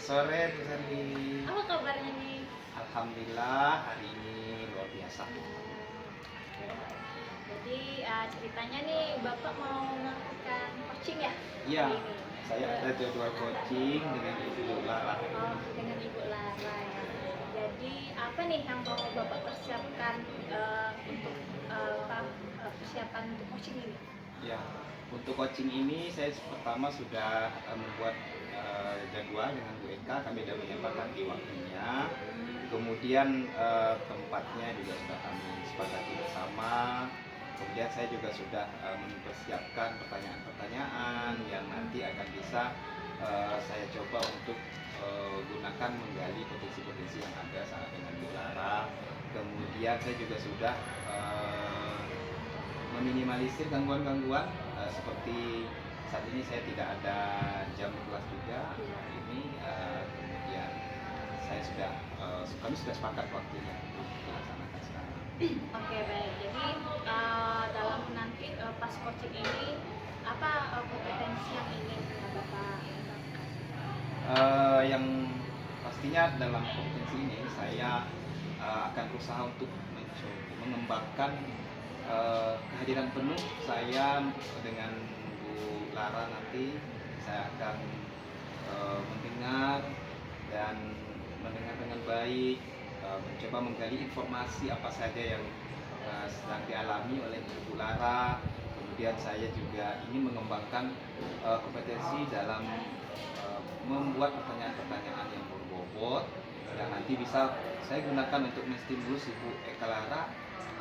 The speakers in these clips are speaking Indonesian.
sore, Bu Sandy. Apa kabarnya nih? Alhamdulillah hari ini luar biasa. Jadi ceritanya nih Bapak mau melakukan coaching ya? Iya, Hari ini? saya ada jadwal coaching dengan Ibu Lara. Oh, dengan Ibu Lara ya. Jadi apa nih yang mau Bapak persiapkan untuk persiapan untuk coaching ini? Ya, untuk coaching ini saya pertama sudah membuat jadwal dengan Bu Eka. Kami sudah menyepakati waktunya. Kemudian tempatnya juga sudah kami sepakati bersama. Kemudian saya juga sudah mempersiapkan pertanyaan-pertanyaan yang nanti akan bisa saya coba untuk gunakan menggali potensi-potensi yang ada saat dengan Bu Lara. Kemudian saya juga sudah meminimalisir gangguan-gangguan seperti saat ini saya tidak ada jam kelas juga hari ini. Kemudian saya sudah kami sudah sepakat waktunya untuk dilaksanakan sekarang. Oke, baik. Jadi dalam nanti pas coaching ini apa kompetensi yang ingin Bapak kembangkan? Yang pastinya dalam kompetensi ini saya akan berusaha untuk mengembangkan kehadiran penuh saya dengan Bu Lara. Nanti saya akan mendengar dengan baik, mencoba menggali informasi apa saja yang sedang dialami oleh Bu Lara. Kemudian saya juga ingin mengembangkan kompetensi dalam membuat pertanyaan-pertanyaan yang berbobot yang nanti bisa saya gunakan untuk menstimulus Ibu Eka Lara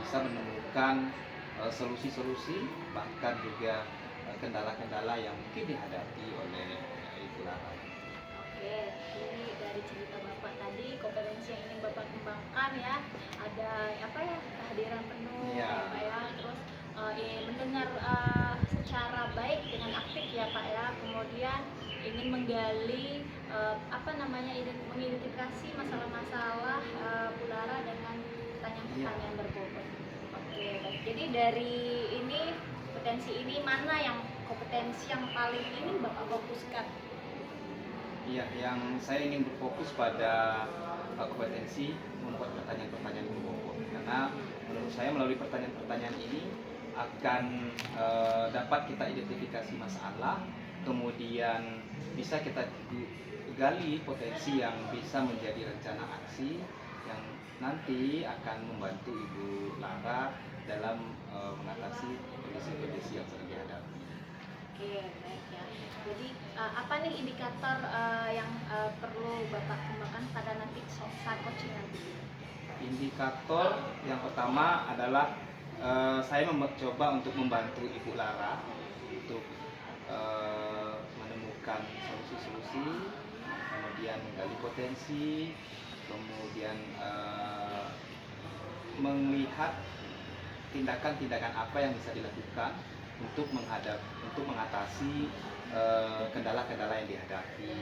bisa menemukan solusi-solusi, bahkan juga kendala-kendala yang mungkin dihadapi oleh Ibu Lara. Oke, jadi dari cerita Bapak tadi kompetensi yang ingin Bapak kembangkan ya, ada apa ya, kehadiran penuh Iya. ya Pak ya, terus mendengar secara baik dengan aktif ya Pak ya, kemudian ingin menggali mengidentifikasi masalah-masalah Bu Lara dengan pertanyaan-pertanyaan berbobot. Oke, baik. Jadi dari ini kompetensi ini mana yang kompetensi yang paling ingin Bapak fokuskan? Iya, yang saya ingin berfokus pada kompetensi membuat pertanyaan-pertanyaan berbobot, karena menurut saya melalui pertanyaan-pertanyaan ini akan dapat kita identifikasi masalah, kemudian bisa kita gali potensi yang bisa menjadi rencana aksi yang nanti akan membantu Ibu Lara dalam mengatasi kondisi-kondisi yang sedang dihadapi. Oke, baik ya. Jadi apa nih indikator yang perlu Bapak kembangkan pada nanti saat coaching nanti? Indikator yang pertama adalah saya mencoba untuk membantu Ibu Lara untuk menemukan solusi-solusi, kemudian menggali potensi, kemudian melihat tindakan-tindakan apa yang bisa dilakukan untuk mengatasi kendala-kendala yang dihadapi.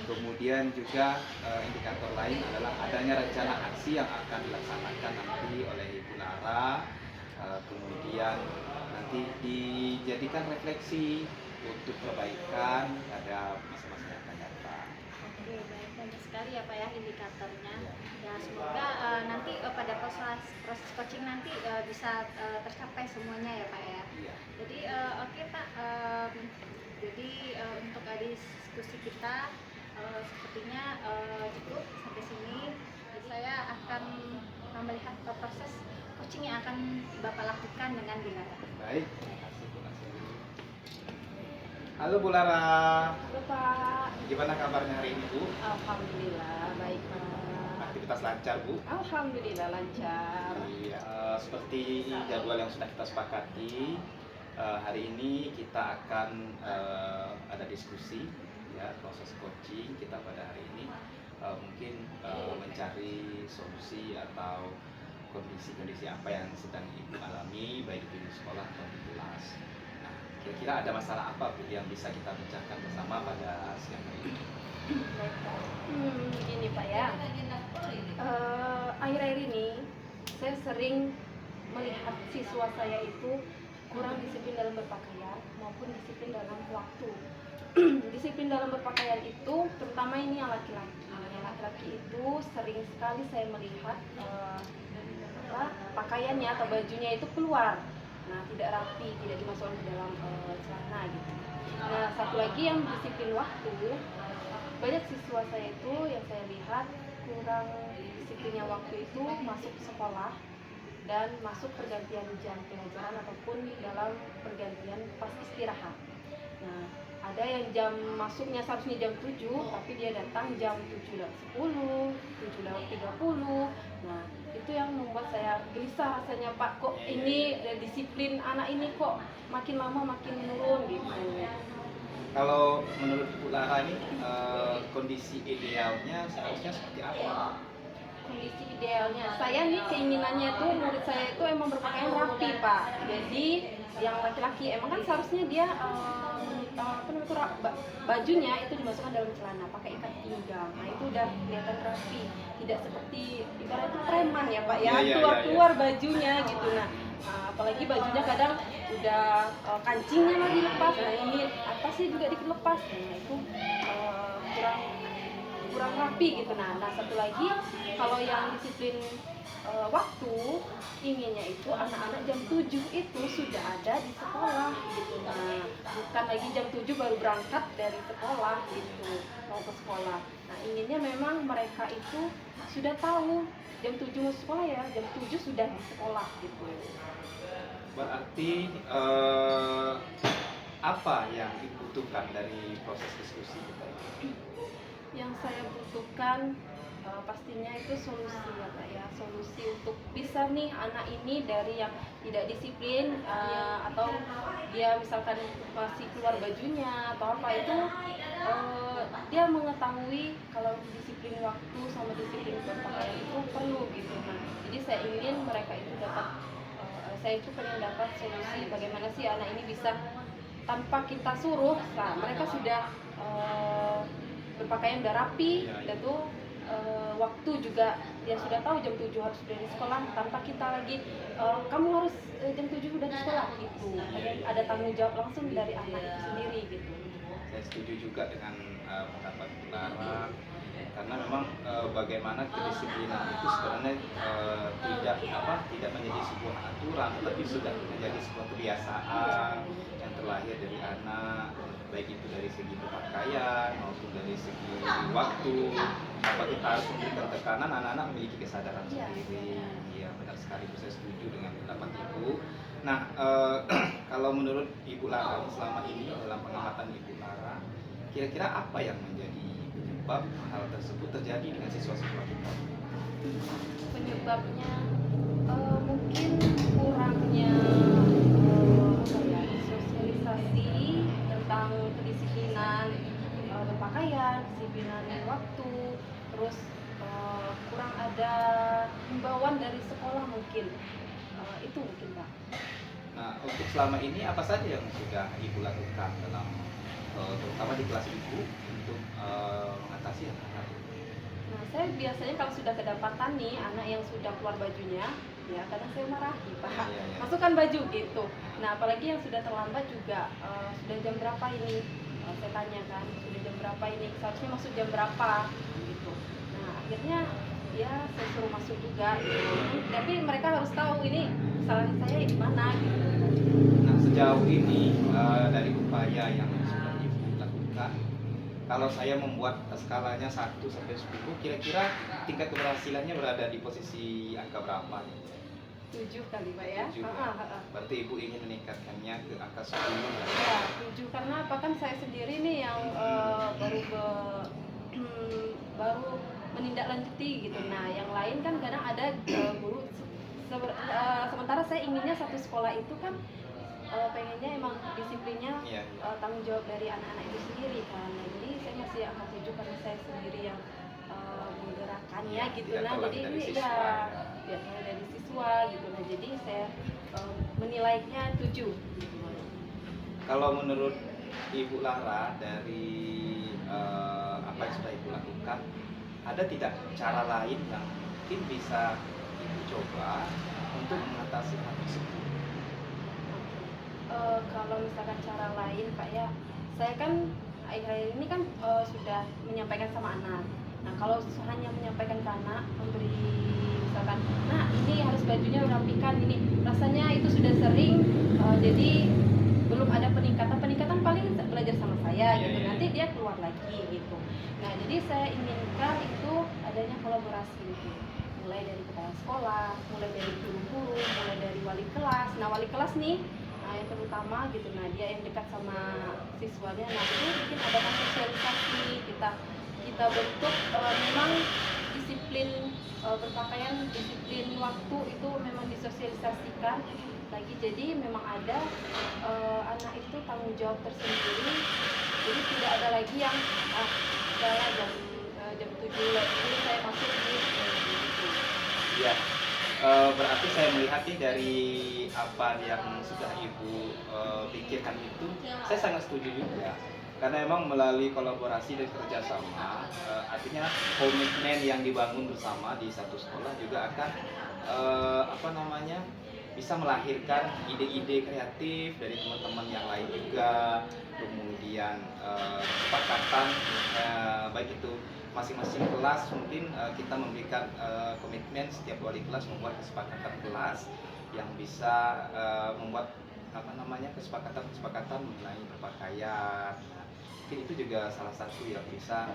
Kemudian juga indikator lain adalah adanya rencana aksi yang akan dilaksanakan nanti oleh Ibu Lara. Kemudian nanti dijadikan refleksi untuk perbaikan pada masa-masa yang akan datang. Oke, baik, banyak sekali ya Pak ya indikatornya. Ya. Ya semoga nanti pada proses coaching nanti bisa tercapai semuanya ya Pak ya. Iya. Jadi oke Pak, jadi untuk diskusi kita sepertinya cukup sampai sini. Jadi saya akan melihat proses coaching yang akan Bapak lakukan dengan Bu Lara. Baik, terima kasih Bu Nasri. Halo Bu Lara, Halo Pak. gimana kabarnya hari ini Bu? Alhamdulillah baik Pak. Aktivitas lancar Bu? Alhamdulillah lancar. Iya, seperti jadwal yang sudah kita sepakati, hari ini kita akan ada diskusi ya, proses coaching kita pada hari ini mungkin mencari solusi atau kondisi-kondisi apa yang sedang Ibu alami baik itu di sekolah atau di kelas. Nah, kira-kira ada masalah apa Bu yang bisa kita bicarakan bersama pada siang hari ini? Baik Pak. Ini Pak ya. Akhir-akhir ini saya sering melihat siswa saya itu kurang disiplin dalam berpakaian maupun disiplin dalam waktu. Di disiplin dalam berpakaian itu, terutama ini yang laki-laki. Yang laki-laki itu sering sekali saya melihat pakaiannya atau bajunya itu keluar. Nah, tidak rapi, tidak dimasukkan ke dalam celana gitu. Nah, satu lagi yang disiplin waktu, banyak siswa saya itu yang saya lihat kurang disiplinnya waktu itu masuk sekolah dan masuk pergantian jam pelajaran ataupun dalam pergantian pas istirahat. Nah, ada yang jam masuknya seharusnya jam 7, tapi dia datang jam 7.10, 7.30. Nah, itu yang membuat saya gelisah rasanya, Pak, kok ini disiplin anak ini kok makin lama makin menurun gitu. Kalau menurut Ibu Lara ini kondisi idealnya seharusnya seperti apa? Kondisi idealnya, saya nih keinginannya tuh murid saya itu emang berpakaian rapi, Pak. Jadi yang laki-laki emang kan seharusnya dia bajunya itu dimasukkan dalam celana pakai ikat pinggang. Nah, itu udah kelihatan rapi, tidak seperti ibaratnya preman ya, Pak ya, keluar bajunya gitu. Nah, apalagi bajunya kadang udah kancingnya lagi lepas, nah ini atasnya juga dikit lepas. Nah, itu kurang rapi gitu. Nah, satu lagi kalau yang disiplin waktu, inginnya itu anak-anak jam 7 itu sudah ada di sekolah gitu. Nah, bukan lagi jam 7 baru berangkat dari sekolah gitu, mau ke sekolah. Nah, inginnya memang mereka itu sudah tahu jam 7 mau sekolah ya, jam 7 sudah di sekolah gitu. Berarti apa yang dibutuhkan dari proses diskusi kita ini? Yang saya butuhkan pastinya itu solusi ya, Pak ya, solusi untuk bisa nih anak ini dari yang tidak disiplin atau dia misalkan masih keluar bajunya atau apa itu, dia mengetahui kalau disiplin waktu sama disiplin berpakaian itu perlu gitu. Nah, jadi saya ingin mereka itu dapat, saya itu pengen dapat solusi bagaimana sih anak ini bisa tanpa kita suruh, nah mereka sudah berpakaian udah rapi, dan tuh waktu juga dia sudah tahu jam 7 harus sudah di sekolah tanpa kita lagi kamu harus jam 7 udah di sekolah gitu. Ada tanggung jawab langsung dari anak itu sendiri gitu. Saya setuju juga dengan pendapat Bu Lara, karena memang bagaimana kedisiplinan itu sebenarnya tidak menjadi sebuah aturan, tapi sudah menjadi sebuah kebiasaan yang terlahir dari anak, baik itu dari segi berpakaian maupun dari segi waktu. Apa kita harus memberikan tekanan, anak-anak memiliki kesadaran sendiri. Iya, benar sekali, saya setuju dengan pendapat Ibu. Nah, kalau menurut Ibu Lara selama ini dalam pengamatan Ibu Lara, kira-kira apa yang menjadi penyebab hal tersebut terjadi dengan siswa-siswa kita? Penyebabnya mungkin kurangnya sosialisasi tentang kedisiplinan berpakaian, disiplinan waktu, terus kurang ada himbauan dari sekolah mungkin. Itu mungkin, Pak. Nah, untuk selama ini apa saja yang sudah Ibu lakukan dalam terutama di kelas Ibu untuk mengatasi hal-hal itu? Nah, saya biasanya kalau sudah kedapatan nih anak yang sudah keluar bajunya, ya kadang saya marahi, Pak. Masukkan baju gitu. Nah, apalagi yang sudah terlambat juga, sudah jam berapa ini? Saya tanya kan, sudah jam berapa ini? Seharusnya masuk jam berapa? Gitu. Nah, akhirnya ya saya suruh masuk juga. Tapi mereka harus tahu ini kesalahan saya di mana gitu. Nah, sejauh ini dari upaya yang sudah Ibu lakukan, kalau saya membuat skalanya 1 sampai 10, kira-kira tingkat keberhasilannya berada di posisi angka berapa? 7 kali, Pak ya. 7. Berarti Ibu ingin meningkatkannya ke angka 10 kan? Ya, 7 karena apa kan saya sendiri nih yang baru menindaklanjuti gitu. Nah, yang lain kan kadang ada guru sementara saya inginnya satu sekolah itu kan pengennya emang disiplinnya tanggung jawab dari anak-anak itu sendiri kan. Nah, jadi saya masih angka 7 karena saya sendiri yang menggerakkannya gitu. Nah, jadi ini ya dari siswa gitu. Nah, jadi saya menilainya 7 gitu. Kalau menurut Ibu Lara dari apa yang sudah Ibu lakukan, ada tidak cara lain yang mungkin bisa Ibu coba untuk mengatasi hal tersebut? Kalau misalkan cara lain, Pak ya, saya kan akhir-akhir ini kan sudah menyampaikan sama anak. Nah kalau hanya menyampaikan ke anak, memberi misalkan, nah ini harus bajunya rapikan ini, rasanya itu sudah sering, jadi belum ada peningkatan paling belajar sama saya gitu, nanti dia keluar lagi gitu. Nah jadi saya inginkan itu adanya kolaborasi gitu, mulai dari kepala sekolah, mulai dari guru-guru, mulai dari wali kelas. Nah wali kelas nih, yang terutama gitu, nah dia yang dekat sama siswanya, nah itu mungkin ada sosialisasi, kita bentuk memang disiplin berpakaian, disiplin waktu itu memang disosialisasikan lagi. Jadi memang ada anak itu tanggung jawab tersendiri, jadi tidak ada lagi yang udahlah jam 7 lagi saya masuk gitu. Ya, berarti saya melihatnya dari apa yang sudah Ibu pikirkan itu, saya sangat setuju juga. Karena memang melalui kolaborasi dan kerjasama, artinya komitmen yang dibangun bersama di satu sekolah juga akan bisa melahirkan ide-ide kreatif dari teman-teman yang lain juga. Kemudian kesepakatan, baik itu masing-masing kelas mungkin kita memberikan komitmen setiap wali kelas membuat kesepakatan kelas yang bisa membuat kesepakatan mengenai berpakaian. Mungkin itu juga salah satu yang bisa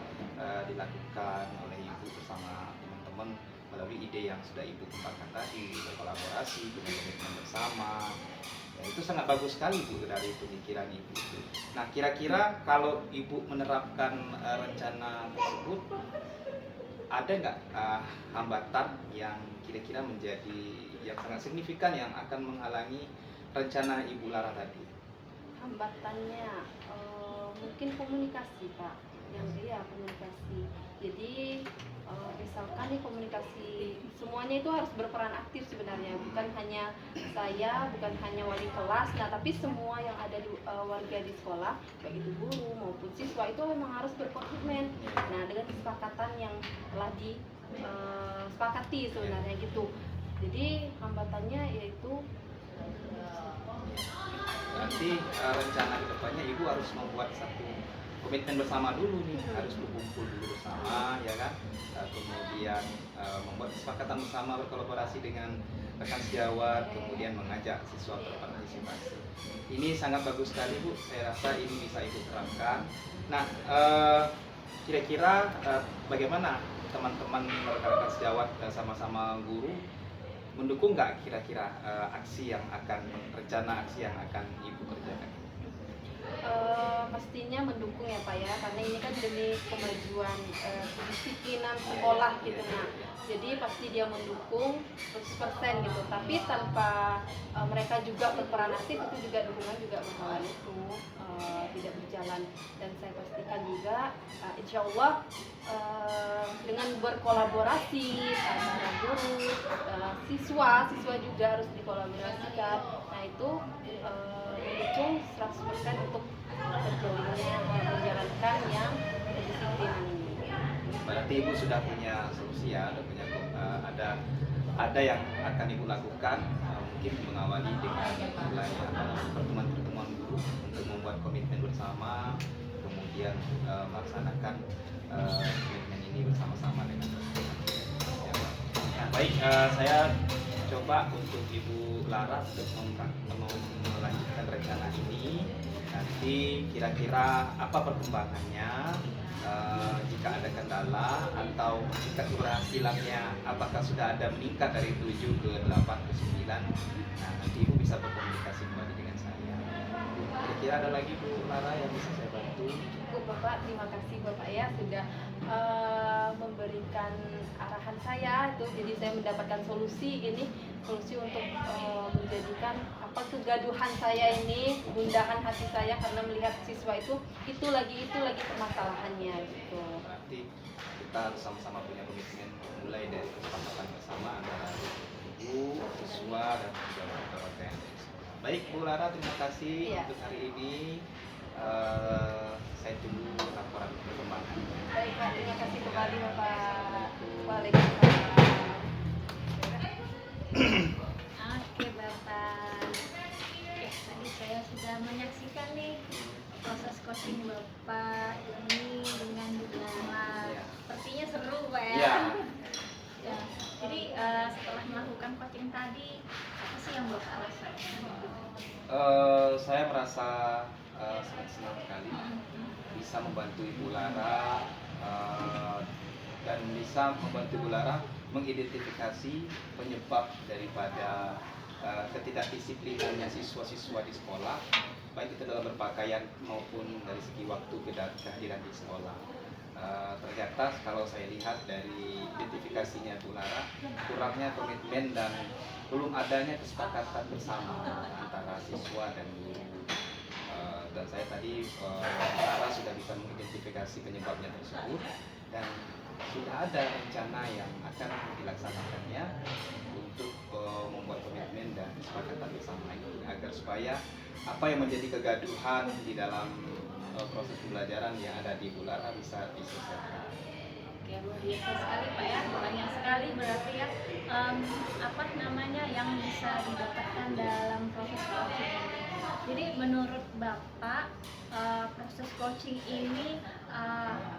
dilakukan oleh Ibu bersama teman-teman melalui ide yang sudah Ibu kembangkan tadi, berkolaborasi, punya komitmen bersama. Ya, itu sangat bagus sekali Bu dari pemikiran Ibu itu. Nah kira-kira kalau Ibu menerapkan rencana tersebut, ada nggak hambatan yang kira-kira menjadi yang sangat signifikan yang akan menghalangi rencana Ibu Lara tadi? Hambatannya mungkin komunikasi Pak, komunikasi. Jadi misalkan nih komunikasi, semuanya itu harus berperan aktif sebenarnya, bukan hanya saya, bukan hanya wali kelas, nah tapi semua yang ada di warga di sekolah, baik itu guru maupun siswa, itu memang harus berkomitmen. Nah dengan kesepakatan yang telah disepakati sebenarnya gitu. Jadi hambatannya yaitu nanti rencana kedepannya Ibu harus membuat satu komitmen bersama dulu nih, harus berkumpul dulu bersama ya kan, kemudian membuat kesepakatan bersama, berkolaborasi dengan rekan sejawat, kemudian mengajak siswa berpartisipasi. Ini sangat bagus sekali Bu, saya rasa ini bisa Ibu terapkan. Nah kira-kira bagaimana teman-teman rekan-rekan sejawat sama-sama guru mendukung nggak kira-kira rencana aksi yang akan Ibu kerjakan? Pastinya mendukung ya Pak ya, karena ini kan demi kemajuan kedisiplinan sekolah gitu. Nah jadi pasti dia mendukung 100% gitu, tapi tanpa mereka juga berperan aktif, itu juga dukungan juga bakalan itu tidak berjalan. Dan saya pastikan juga insya Allah dengan berkolaborasi antara guru, siswa juga harus dikolaborasikan. Nah itu mendukung 100% untuk menjalankan yang kedisiplinan ini. Berarti Ibu sudah punya solusi ya, ada yang akan Ibu lakukan, mungkin mengawali dengan mulai pertemuan-pertemuan guru untuk membuat komitmen bersama, kemudian melaksanakan komitmen ini bersama-sama dengan teman-teman. Ya, nah, baik, saya coba untuk Ibu Lara untuk melanjutkan rencana ini. Nanti kira-kira apa perkembangannya, jika ada kendala atau tingkat keberhasilannya apakah sudah ada meningkat dari 7 ke 8 ke 9. Nah nanti Ibu bisa berkomunikasi kembali dengan saya. Kira-kira ada lagi Bu Lara yang bisa saya bantu? Cukup Bapak, terima kasih Bapak ya sudah memberikan arahan saya itu, jadi saya mendapatkan solusi untuk menjadikan kegaduhan saya ini, gundahan hati saya karena melihat siswa itu lagi permasalahannya gitu. Berarti kita harus sama-sama punya komitmen mulai dari kesepakatan bersama antara ibu, siswa dan juga orang tua. Baik Bu Lara, terima kasih untuk hari ini. Saya tunggu laporan perkembangannya. Baik Pak, terima kasih kembali Bapak. Waalaikumsalam. Oke Bapak, tadi saya sudah sudah menyaksikan nih proses coaching Bapak ini dengan Lara. Iya. Sepertinya seru Pak ya. Iya. Ya. Jadi setelah melakukan coaching tadi, apa sih yang Bapak rasakan? Saya merasa sangat senang sekali bisa membantu Ibu Lara dan bisa membantu Ibu Lara mengidentifikasi penyebab daripada ketidakdisiplinannya siswa-siswa di sekolah, baik itu dalam berpakaian maupun dari segi waktu kehadiran di sekolah. Ternyata kalau saya lihat dari identifikasinya Bu Lara, kurangnya komitmen dan belum adanya kesepakatan bersama antara siswa dan guru. Dan saya tadi Lara sudah bisa mengidentifikasi penyebabnya tersebut dan sudah ada rencana yang akan dilaksanakannya untuk membuat komitmen dan kesepakatan bersama ini agar supaya apa yang menjadi kegaduhan di dalam proses pembelajaran yang ada di Bu Lara bisa diselesaikan. Oke, luar biasa sekali Pak ya, banyak sekali berarti ya apa namanya yang bisa didapatkan dalam proses coaching ini. Jadi menurut Bapak proses coaching ini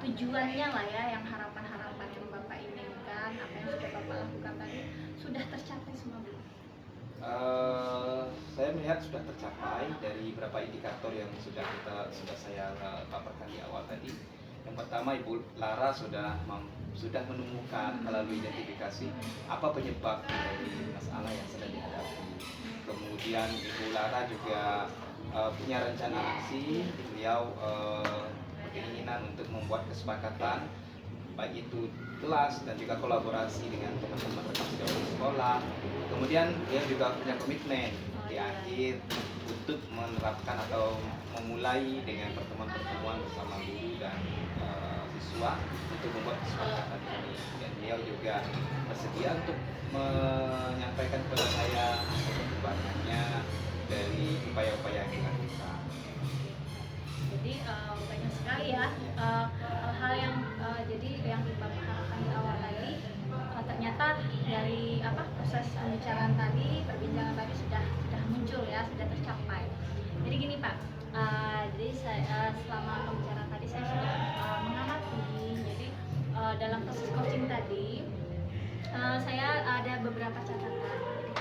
tujuannya lah ya, yang harapan-harapan yang Bapak inginkan, apa yang sudah Bapak lakukan tadi sudah tercapai semua belum? Saya melihat sudah tercapai dari beberapa indikator yang sudah saya paparkan di awal tadi. Yang pertama, Ibu Lara sudah menemukan melalui identifikasi apa penyebab dari masalah yang sedang dihadapi. Kemudian Ibu Lara juga punya rencana aksi. Beliau berkeinginan untuk membuat kesepakatan baik itu kelas dan juga kolaborasi dengan teman-teman rekan sejauh di sekolah. Kemudian dia juga punya komitmen di akhir untuk menerapkan atau memulai dengan pertemuan-pertemuan bersama guru dan siswa untuk membuat kesepakatan ini. Dan beliau juga bersedia untuk menyampaikan kepada saya perkembangannya dari upaya-upaya yang dilakukan. Jadi banyak sekali ya hal yang jadi yang Bapak harapkan di awal tadi ternyata dari proses pembicaraan tadi, perbincangan tadi sudah muncul ya, sudah tercapai. Jadi gini Pak, jadi saya selama pembicaraan tadi saya sudah mengamati. Jadi dalam proses coaching tadi saya ada beberapa catatan. Jadi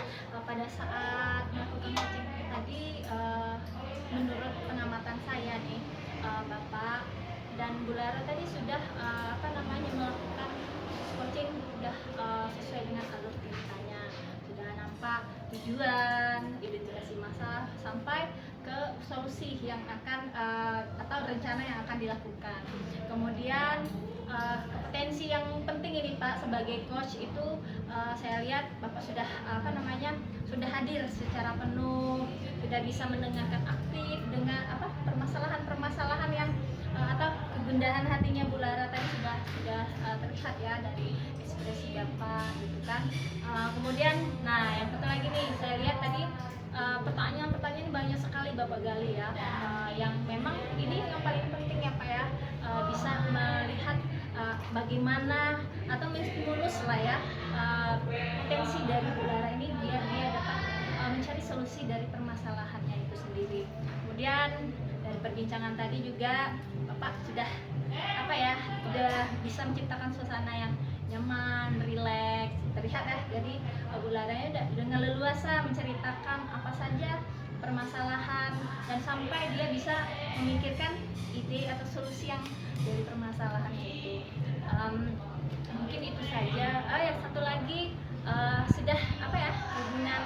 pada saat melakukan coaching tadi menurut pengamatan saya nih Bapak dan Bu Lara tadi sudah melakukan coaching sudah sesuai dengan alur ceritanya, sudah nampak tujuan, identifikasi masalah sampai ke solusi yang akan atau rencana yang akan dilakukan. Kemudian kompetensi yang penting ini Pak sebagai coach itu saya lihat Bapak sudah sudah hadir secara penuh, sudah bisa mendengarkan aktif dengan permasalahan yang atau kegundahan hatinya Bu Lara tadi sudah terlihat ya dari ekspresi Bapak gitu kan. Kemudian yang satu lagi nih saya lihat tadi pertanyaan-pertanyaan ini banyak sekali Bapak gali ya, yang memang ini yang paling penting ya Pak ya, bisa melihat bagaimana atau menstimulus lah ya potensi dari Bu Lara ini biar dia dapat mencari solusi dari permasalahannya itu sendiri. Kemudian dari perbincangan tadi juga Bapak sudah bisa menciptakan suasana yang nyaman, rileks, terlihat ya. Jadi Bu Lara udah dengan leluasa menceritakan apa saja permasalahan dan sampai dia bisa memikirkan ide atau solusi yang dari permasalahan itu. Mungkin itu saja. Yang satu lagi sudah hubungan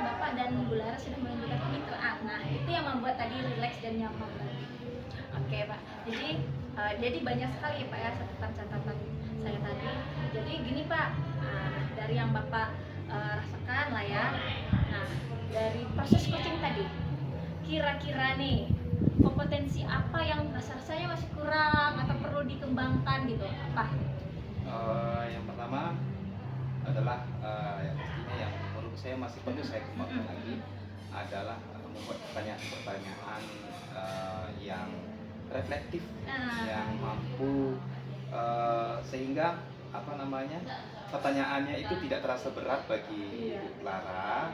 Bapak dan Bu Lara sudah menunjukkan kemitraan. Nah itu yang membuat tadi rileks dan nyaman lagi. Oke Pak. Jadi banyak sekali ya Pak ya catatan saya tadi. Jadi gini Pak, dari yang Bapak rasakan lah ya. Nah dari proses coaching tadi, kira-kira nih kompetensi apa yang rasanya masih kurang atau perlu dikembangkan gitu? Apa? Yang pertama adalah yang pastinya yang menurut saya masih perlu saya kembangkan lagi adalah membuat pertanyaan-pertanyaan yang reflektif, yang mampu sehingga pertanyaannya itu tidak terasa berat bagi Ibu Lara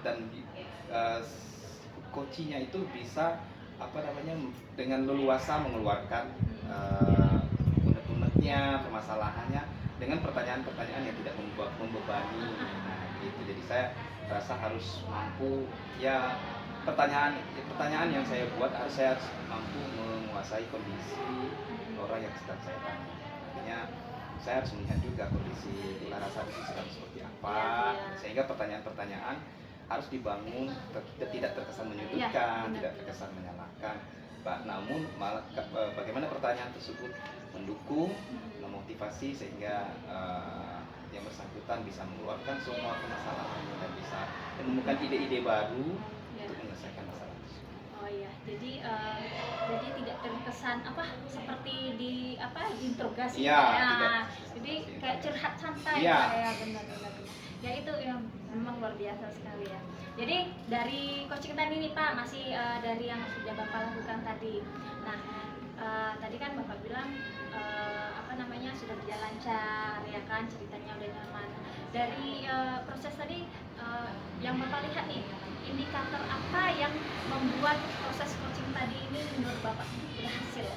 dan coachingnya itu bisa dengan leluasa mengeluarkan unek-uneknya, permasalahannya dengan pertanyaan-pertanyaan yang tidak membebani. Nah, gitu. Jadi saya rasa harus mampu ya pertanyaan yang saya buat saya harus mampu menguasai kondisi orang yang sedang saya tanya. Artinya saya harus melihat juga kondisi Lara saat itu sedang seperti apa, sehingga pertanyaan-pertanyaan harus dibangun tidak terkesan menyudutkan, tidak terkesan menyalahkan, namun malah bagaimana pertanyaan tersebut mendukung, memotivasi sehingga yang bersangkutan bisa mengeluarkan semua permasalahannya dan bisa menemukan ide-ide baru untuk menyelesaikan masalah tersebut. Oh iya, jadi tidak terkesan seperti diinterogasi ya. Jadi kayak curhat santai ya. Benar. Ya itu yang memang luar biasa sekali ya. Jadi dari coaching tadi nih Pak, masih dari yang sudah Bapak lakukan tadi. Nah, tadi kan Bapak bilang sudah berjalan lancar ya kan, ceritanya udah nyaman. Dari proses tadi yang Bapak lihat nih, indikator apa yang membuat proses coaching tadi ini menurut Bapak berhasil?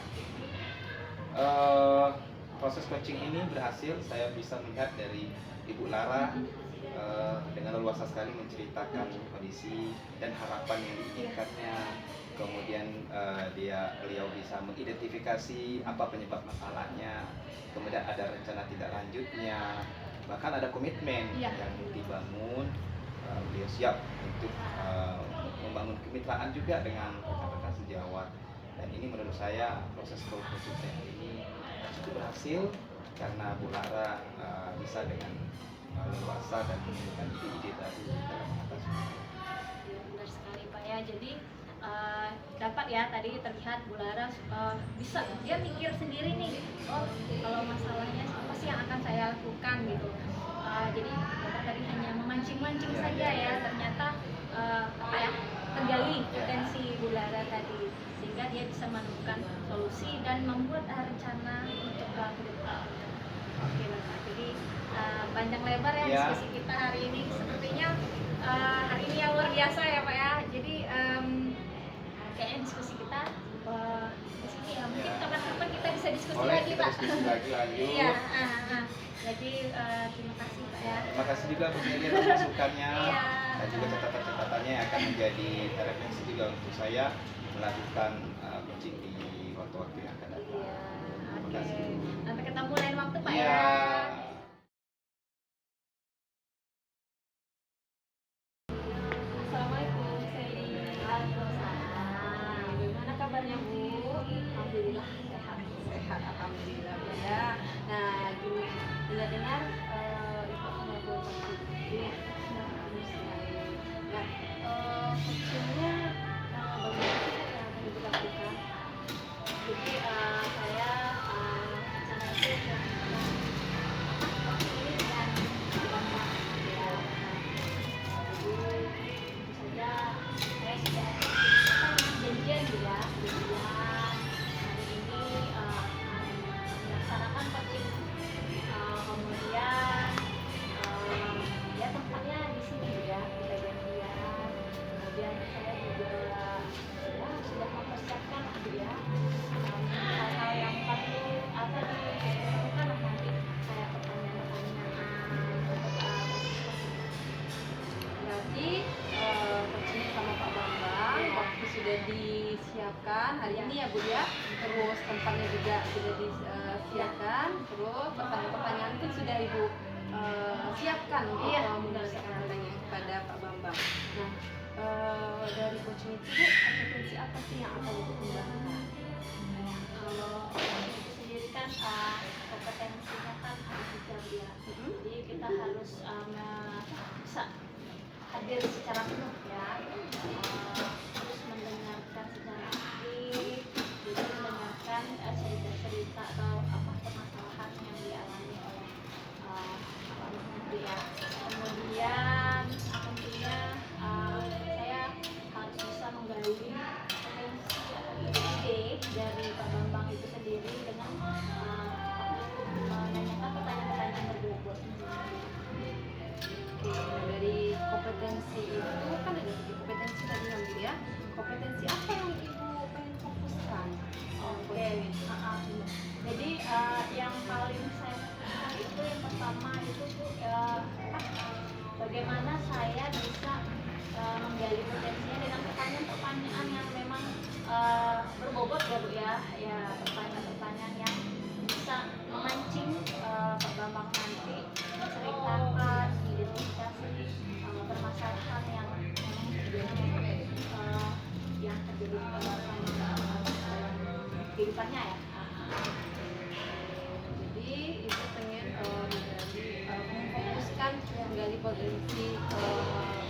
Proses coaching ini berhasil, saya bisa melihat dari Ibu Lara dengan leluasa sekali menceritakan kondisi dan harapan yang diinginkannya. Kemudian beliau bisa mengidentifikasi apa penyebab masalahnya, kemudian ada rencana tindak lanjutnya, bahkan ada komitmen yang dibangun. Beliau siap untuk membangun kemitraan juga dengan rekan-rekan sejawat. Dan ini menurut saya proses coaching saya ini cukup berhasil karena Bu Lara bisa dengan leluasa dan menemukan ide-ide baru dalam mengatasi. Benar sekali Pak ya. Jadi dapat ya tadi terlihat Bu Lara bisa dia mikir sendiri nih, kalau masalahnya apa sih yang akan saya lakukan gitu. Jadi Bapak tadi hanya memancing-mancing saja ya, ternyata tergali potensi Bu Lara tadi, sehingga dia bisa menemukan solusi dan membuat rencana untuk ke depan. Oke Bapak, jadi panjang lebar ya diskusi kita hari ini. Sepertinya hari ini yang luar biasa ya Pak ya. Jadi kayaknya diskusi kita di sini ya. Mungkin kapan-kapan kita bisa diskusi lagi Pak. Diskusi lagi. Iya. Jadi terima kasih Pak ya. Terima kasih juga untuk masukannya dan juga catatan-catatannya yang akan menjadi referensi juga untuk saya melakukan coaching di waktu-waktu yang akan datang. Terima kasih. Sampai ketemu lain waktu Pak ya. Assalamualaikum, gimana kabarnya Bu? Alhamdulillah sehat, alhamdulillah Bu ya. Nah, gini, dengar Ibu mau buat ini. Nah, coachingnya bagaimana yang akan Ibu lakukan? Jadi saya rencana itu sudah disiapkan hari ini ya Bu ya, terus tempatnya juga sudah disiapkan, terus pertanyaan-pertanyaan pun sudah Ibu siapkan untuk mengusahakan pertanyaan kepada Pak Bambang. Nah, dari coaching itu Bu, kompetensi apa sih yang akan Ibu kembangkan? Itu sendiri kan kompetensinya kan harus dijaga. Jadi kita harus bisa hadir secara penuh ya. Terus mendengarkan secara aktif, jadi mendengarkan cerita-cerita atau permasalahan yang dialami oleh nanti ya. Kemudian tentunya saya harus bisa menggali potensi ide dari Pak Bambang itu sendiri dengan menanyakan pertanyaan-pertanyaan berbobot. Dari kompetensi itu kan ada kompetensi tadi besarnya ya. Jadi ibu pengen memfokuskan menggali potensi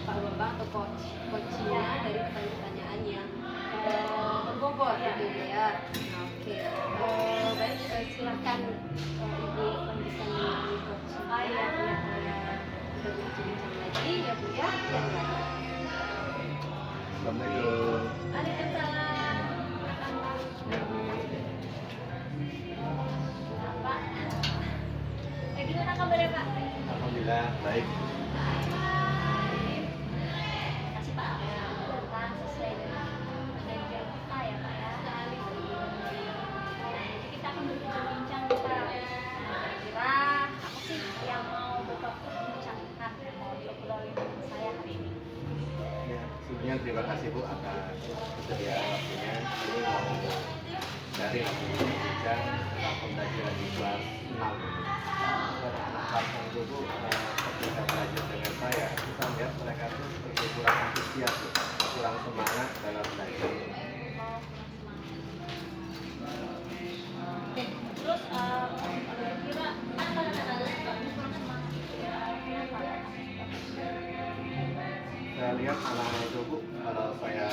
Pak Bambang atau coachnya dari pertanyaan yang berbobot gitu ya. Oke, baik, silakan ibu lanjutkan dengan coach. Ya, kita berbincang lagi ya bu ya. Assalamualaikum. Waalaikumsalam. Pak, gimana kabarnya Pak? Alhamdulillah baik. Kasih Pak tentang sesuai dengan perjanjian kita ya Pak ya. Jadi kita akan berbincang-bincang Pak. Kira-kira apa sih yang mau Bapak bincangkan di obrolan saya hari ini? Ya, sebelumnya terima kasih Bu atas kesediaan waktunya. Ini mau dari bincang tentang pembelajaran di kelas 6. Anak-anak kelas 6 itu Bu, ketika belajar dengan saya, kita lihat mereka tuh seperti kurang antusias, Bu. Kurang semangat dalam belajar. Oke, terus kira-kira apa yang kurang semangat? Kenapa? Saya lihat anak-anak itu Bu, kalau saya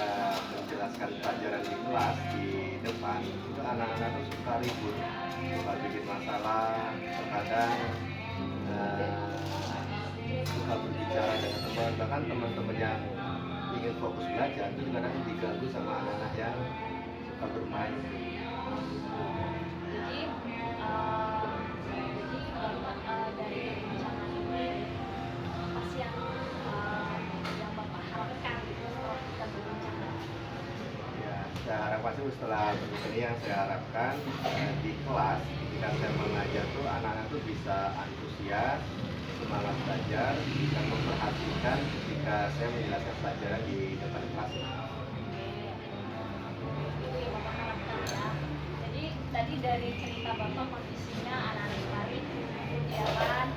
menjelaskan pelajaran di kelas di depan, itu anak-anak itu suka ribut, suka bikin masalah, terkadang suka berbicara dengan teman, bahkan teman-teman yang ingin fokus belajar itu kadang diganggu sama anak-anak yang suka bermain. Jadi dari perbincangan ini apa sih yang Bapak harapkan gitu setelah kita berbincang? Ya, saya harapkan sih setelah berikut ini yang saya harapkan di kelas ketika saya mengajar tuh anak-anak tuh bisa antusias, semangat belajar, dan memperhatikan ketika saya menjelaskan pelajaran di depan kelas. Itu yang Bapak harapkan ya. Jadi tadi dari cerita Bapak kondisinya anak-anak tarik, ya kan?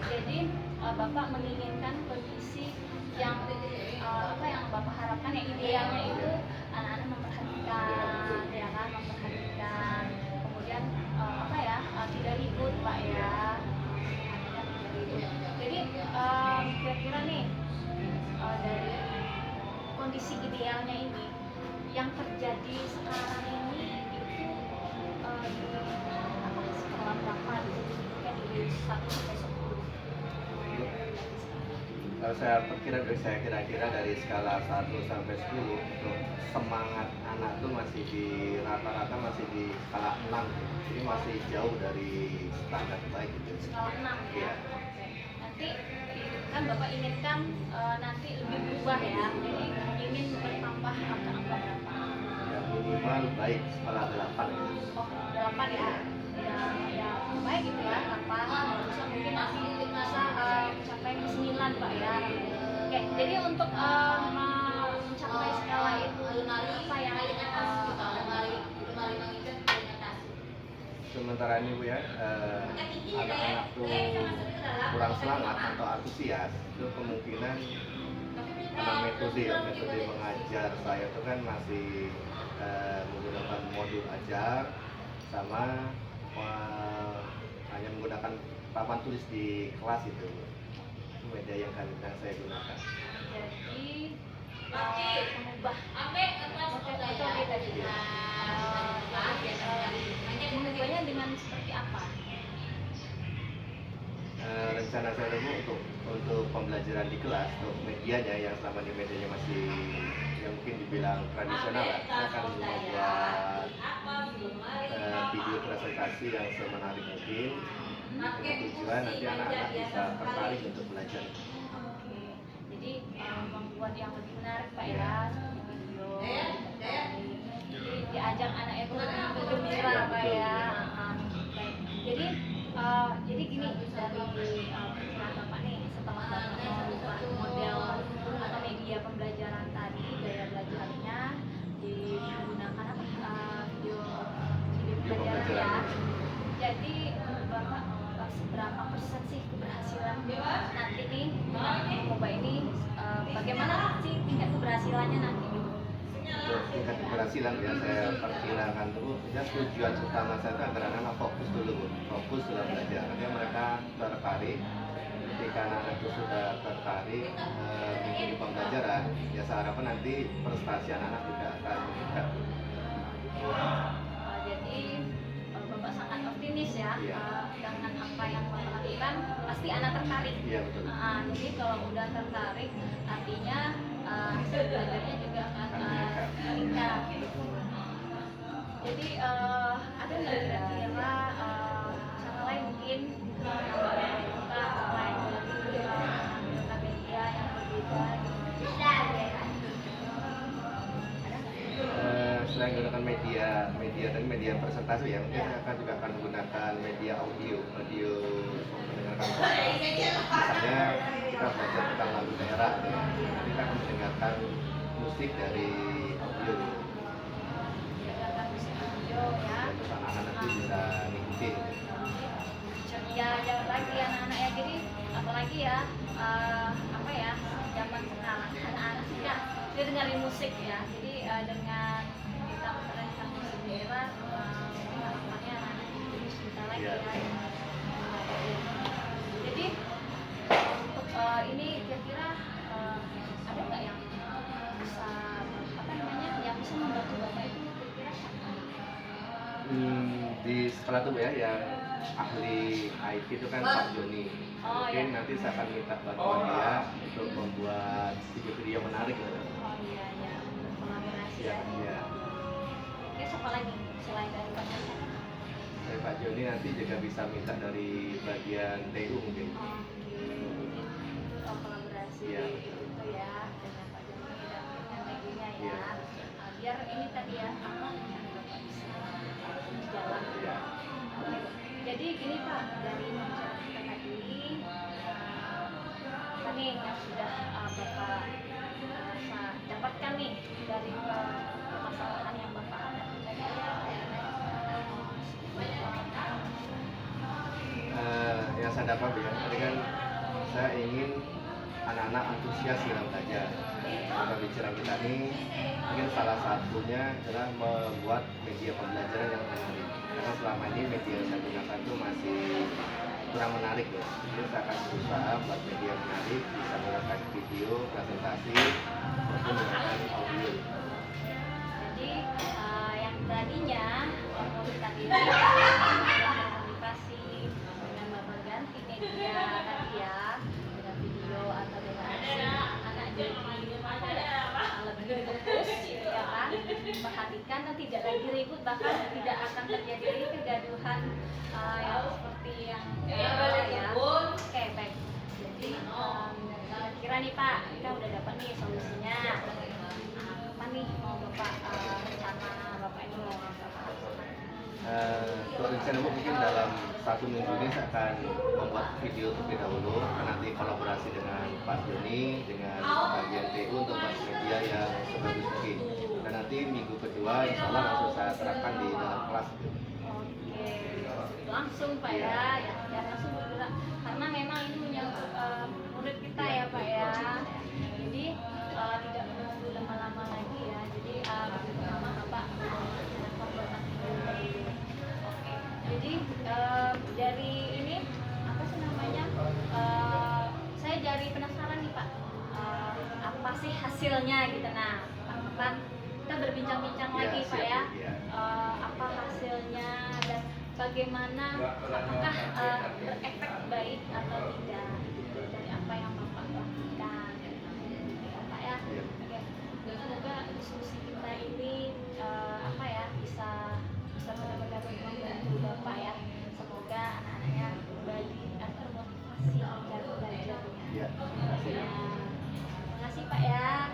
Jadi Bapak menginginkan kondisi yang apa yang Bapak harapkan, yang idealnya itu anak-anak memperhatikan, ya kan, memperhatikan, kemudian apa ya, tidak ribut Pak ya. Jadi kira-kira nih dari kondisi idealnya ini yang terjadi sekarang ini itu apa skala berapa gitu? Kayak dari 1 sampai 10. Kalau saya kira-kira dari skala 1 sampai 10 untuk semangat anak tuh masih di rata-rata masih di skala 6, jadi masih jauh dari standar baik gitu. Skala 6 ya. Iya. Oke. Nanti kan Bapak inginkan nanti lebih berubah ya. Jadi ingin bertambah angka-angka berapa? Ya, minimal baik skala 8 gitu. Oh, 8 ya. Ya baik gitu ya. 8 bisa mungkin nanti bisa mencapai ke 9 Pak ya. Oke, jadi untuk mencapai skala itu apa yang Sementara ini Bu ya, anak-anak tuh kurang semangat atau antusias, itu kemungkinan karena metode mengajar saya itu kan masih menggunakan modul ajar sama hanya menggunakan papan tulis di kelas itu media yang saya gunakan. jadi mengubah metode tadi. Mengubahnya dengan seperti apa? Rencana saya dulu untuk pembelajaran di kelas, untuk medianya yang selama ini medianya masih yang mungkin dibilang tradisional lah, saya akan membuat video presentasi yang semenarik mungkin dengan tujuan nanti anak-anak bisa tertarik untuk belajar. Oke, jadi membuat yang lebih menarik Pak ya, seperti video. Jadi diajak anak itu lebih bergembira Pak ya. Baik. Jadi gini, dari pikiran Bapak nih, setelah Bapak mengubah model atau media pembelajaran tadi, gaya belajarnya digunakan video pembelajaran ya. Jadi Bapak seberapa persen sih keberhasilan nanti nih dengan mencoba ini, bagaimana sih tingkat keberhasilannya nanti gitu? Tingkat kolaborasi lah ya, saya perkirakan dulu ya, tujuan utama saya itu agar anak-anak fokus dulu, fokus dalam belajar. Artinya mereka tertarik. Ketika anak-anak itu sudah tertarik mengikuti pembelajaran, ya saya harapkan nanti prestasi anak-anak juga akan meningkat. Jadi Bapak sangat optimis ya, Iya. dengan apa yang Bapak lakukan pasti anak tertarik. Iya betul. Jadi kalau udah tertarik artinya hasil belajarnya juga akan meningkat. Jadi ada nggak kira-kira cara lain mungkin selain menggunakan media yang berbeda gitu? Selain menggunakan media presentasi ya, mungkin saya akan juga akan menggunakan media audio mendengarkan podcast. Misalnya kita belajar tentang lagu daerah, ya. Nanti kita akan mendengarkan musik dari audio Mendengarkan musik audio ya. dan terus anak-anak nanti bisa ngikutin. Ya jangan lagi anak-anak ya, jadi apalagi ya apa ya, zaman sekarang anak-anak suka dia dengerin musik ya, jadi dengan kita mendengarkan musik daerah harapannya anak-anak jadi suka lagi Iya. ya. Jadi untuk ini kira-kira ada nggak yang bisa apa namanya yang bisa membantu Bapak itu kira-kira siapa? Di sekolah tuh ya, yang ahli IT itu kan Pak Joni. Oh, Mungkin iya. nanti saya akan minta bantuan dia untuk membuat video-video menarik gitu. Oh iya ya, kolaborasi Iya, ya. iya. Oke, siapa lagi selain dari Pak Joni? Dari Pak Joni nanti juga bisa minta dari bagian TU mungkin. Oke, jadi itu kolaborasi Iya. itu ya dengan Pak Joni dan dengan Megunya ya. Iya. Biar ini tadi ya apa yang Bapak bisa jalan. Iya. Oke. Jadi gini Pak, dari pembicaraan kita tadi apa nih yang sudah Bapak dapatkan nih dari permasalahan yang Bapak hadapi tadi? Yang saya dapat ya, tadi kan saya ingin anak-anak antusias dalam belajar. Maka bicara kita ini mungkin salah satunya adalah membuat media pembelajaran yang menarik. Karena selama ini media yang saya gunakan itu masih kurang menarik ya. Jadi saya akan berusaha buat media menarik, bisa menggunakan video, presentasi, maupun menggunakan audio. Jadi yang tadinya untuk tadi komunikasi dengan Bapak ganti media tadi ya, dengan video atau dengan anak jadi apa ya, lebih fokus ya kan, perhatikan dan tidak lagi ribut, bahkan tidak akan terjadi kegaduhan yang seperti yang ya. Oke baik. Jadi kira-kira nih Pak, kita udah dapat nih solusinya. Apa nih mau Bapak rencana Bapak ini mau Bapak lakukan? Untuk rencana mungkin dalam 1 minggu ini saya akan membuat video terlebih dahulu, nanti kolaborasi dengan Pak Joni, dengan bagian TU untuk buat media yang sebagus mungkin. Dan nanti minggu kedua insya Allah langsung saya terapkan di dalam kelas. Oke, langsung Pak ya, ya langsung bergerak karena memang ini menyangkut murid kita ya Pak ya. Jadi tidak menunggu lama-lama lagi ya. Jadi pertama Bapak pembuatan video. Oke, jadi dari ini apa sih namanya? Saya jadi penasaran nih Pak, apa sih hasilnya gitu. Nah, kan kita berbincang-bincang lagi Pak ya. Apa hasilnya dan bagaimana, apakah berefek baik atau tidak gitu, dari apa yang Bapak lakukan ya Pak ya. Oke. Semoga diskusi kita ini apa ya bisa benar-benar membantu Bapak ya. Semoga anak-anaknya kembali termotivasi belajarnya. Ya, terima kasih. Ya. Terima kasih Pak ya.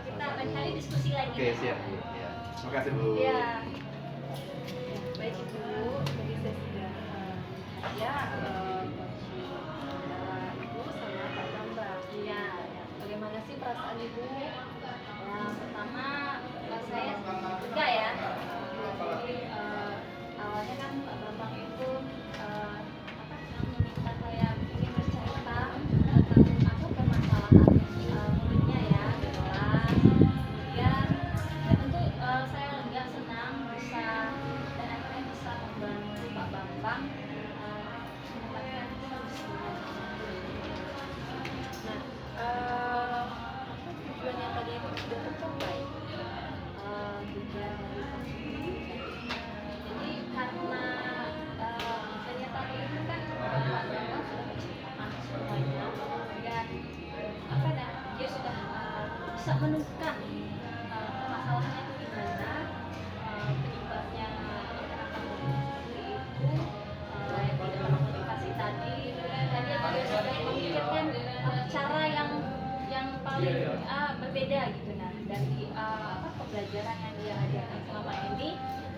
Kita lain kali diskusi lagi. Oke, siap Bu. Ya. Terima kasih Bu. Ya. Baik Ibu, jadi saya sudah ya antara Ibu sama Pak Bambang. Ya. Bagaimana sih perasaan Ibu? Pertama saya juga ya. Jadi awalnya kan Pak Bambang itu apa meminta saya ingin bercerita tentang apa permasalahan muridnya ya di kelas. Kemudian ya tentu saya Jadi karena ternyata itu kan Pak Bambang sudah menceritakan semuanya dan apa dah dia sudah bisa menemukan masalahnya itu di mana, penyebabnya kenapa seperti itu, yang tidak termotivasi tadi, dan dia juga sudah memikirkan cara yang paling berbeda gitu nah dari pembelajaran yang dia ajarkan selama ini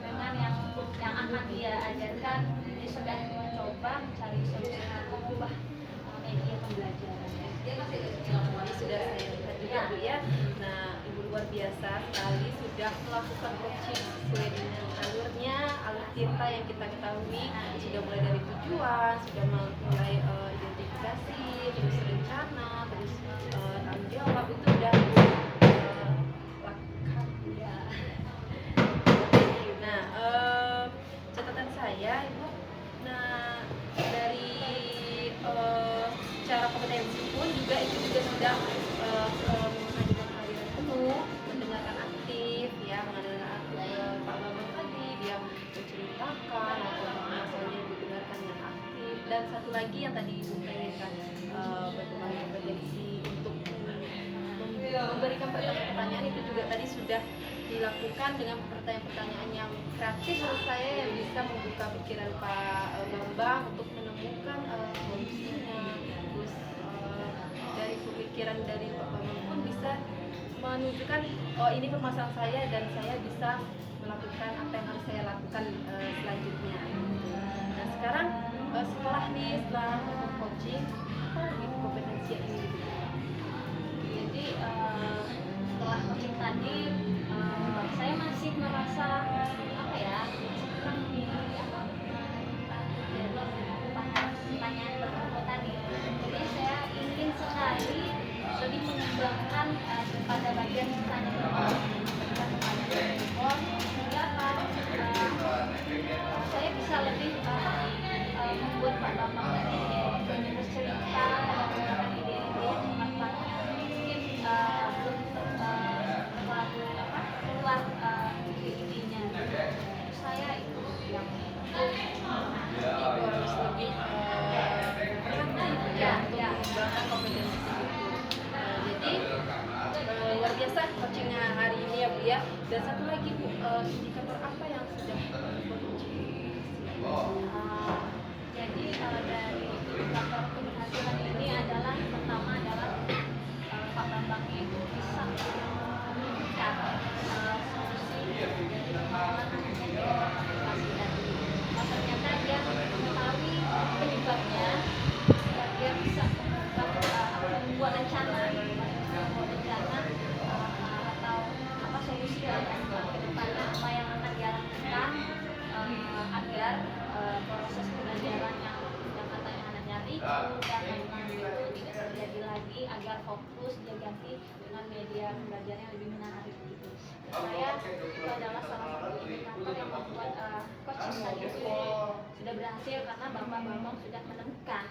dengan yang akan dia ajarkan. Dia sudah mencoba mencari solusi untuk mengubah media pembelajarannya. Ini sudah saya lihat juga Bu ya. Nah, Ibu luar biasa sekali sudah melakukan coaching sesuai dengan alur cerita yang kita ketahui. Sudah mulai dari tujuan, sudah mulai identifikasi, terus rencana, terus tanggung jawab itu sudah lakukan ya. Nah, catatan saya Ibu, nah dari cara kompetensi pun juga itu juga sudah mengajukan kehadiran penuh, mendengarkan aktif ya, mendengarkan aktif Pak Bambang tadi dia menceritakan apa masalahnya Ibu dengarkan dengan aktif. Dan satu lagi yang tadi Ibu tanyakan, bagaimana kompetensi untuk memberikan pertanyaan itu juga tadi sudah dilakukan dengan pertanyaan-pertanyaan yang kreatif menurut saya, yang bisa membuka pikiran Pak Bambang untuk menemukan solusinya. Terus dari pemikiran dari Pak Bambang pun bisa menunjukkan oh ini permasalahan saya dan saya bisa melakukan apa yang harus saya lakukan selanjutnya. Nah sekarang setelah coaching, apa gitu kompetensi yang ini? Jadi setelah coaching tadi saya masih merasa apa ya, kurang di pertanyaan pertama tadi. Jadi saya ingin sekali lebih mengembangkan pada bagian pertanyaan sehingga saya bisa lebih membuat Pak Bambang tadi bercerita dengan ide itu manfaatnya mungkin belum terlalu keluar ide-idenya. Saya itu yang Harus lebih ya mengembangkan kompetensi itu. Jadi luar biasa coachingnya hari ini ya Bu ya. Dan satu lagi Bu, indikator apa yang sudah coaching? Jadi dari indikator keberhasilan ini adalah yang pertama adalah Pak Bambang itu bisa menunjukkan solusi dari permasalahan yang diidentifikasi tadi. Nah, ternyata dia mengetahui penyebabnya dan dia bisa membuat rencana atau apa solusi ke depannya, apa yang akan dia lakukan agar proses pembelajaran yang katanya anaknya ricu dan lain-lain itu tidak terjadi lagi, agar fokus dia ganti dengan media pembelajaran yang lebih menarik gitu. Saya itu adalah salah satu indikator yang membuat coaching tadi itu sudah berhasil karena Bapak Bambang sudah menemukan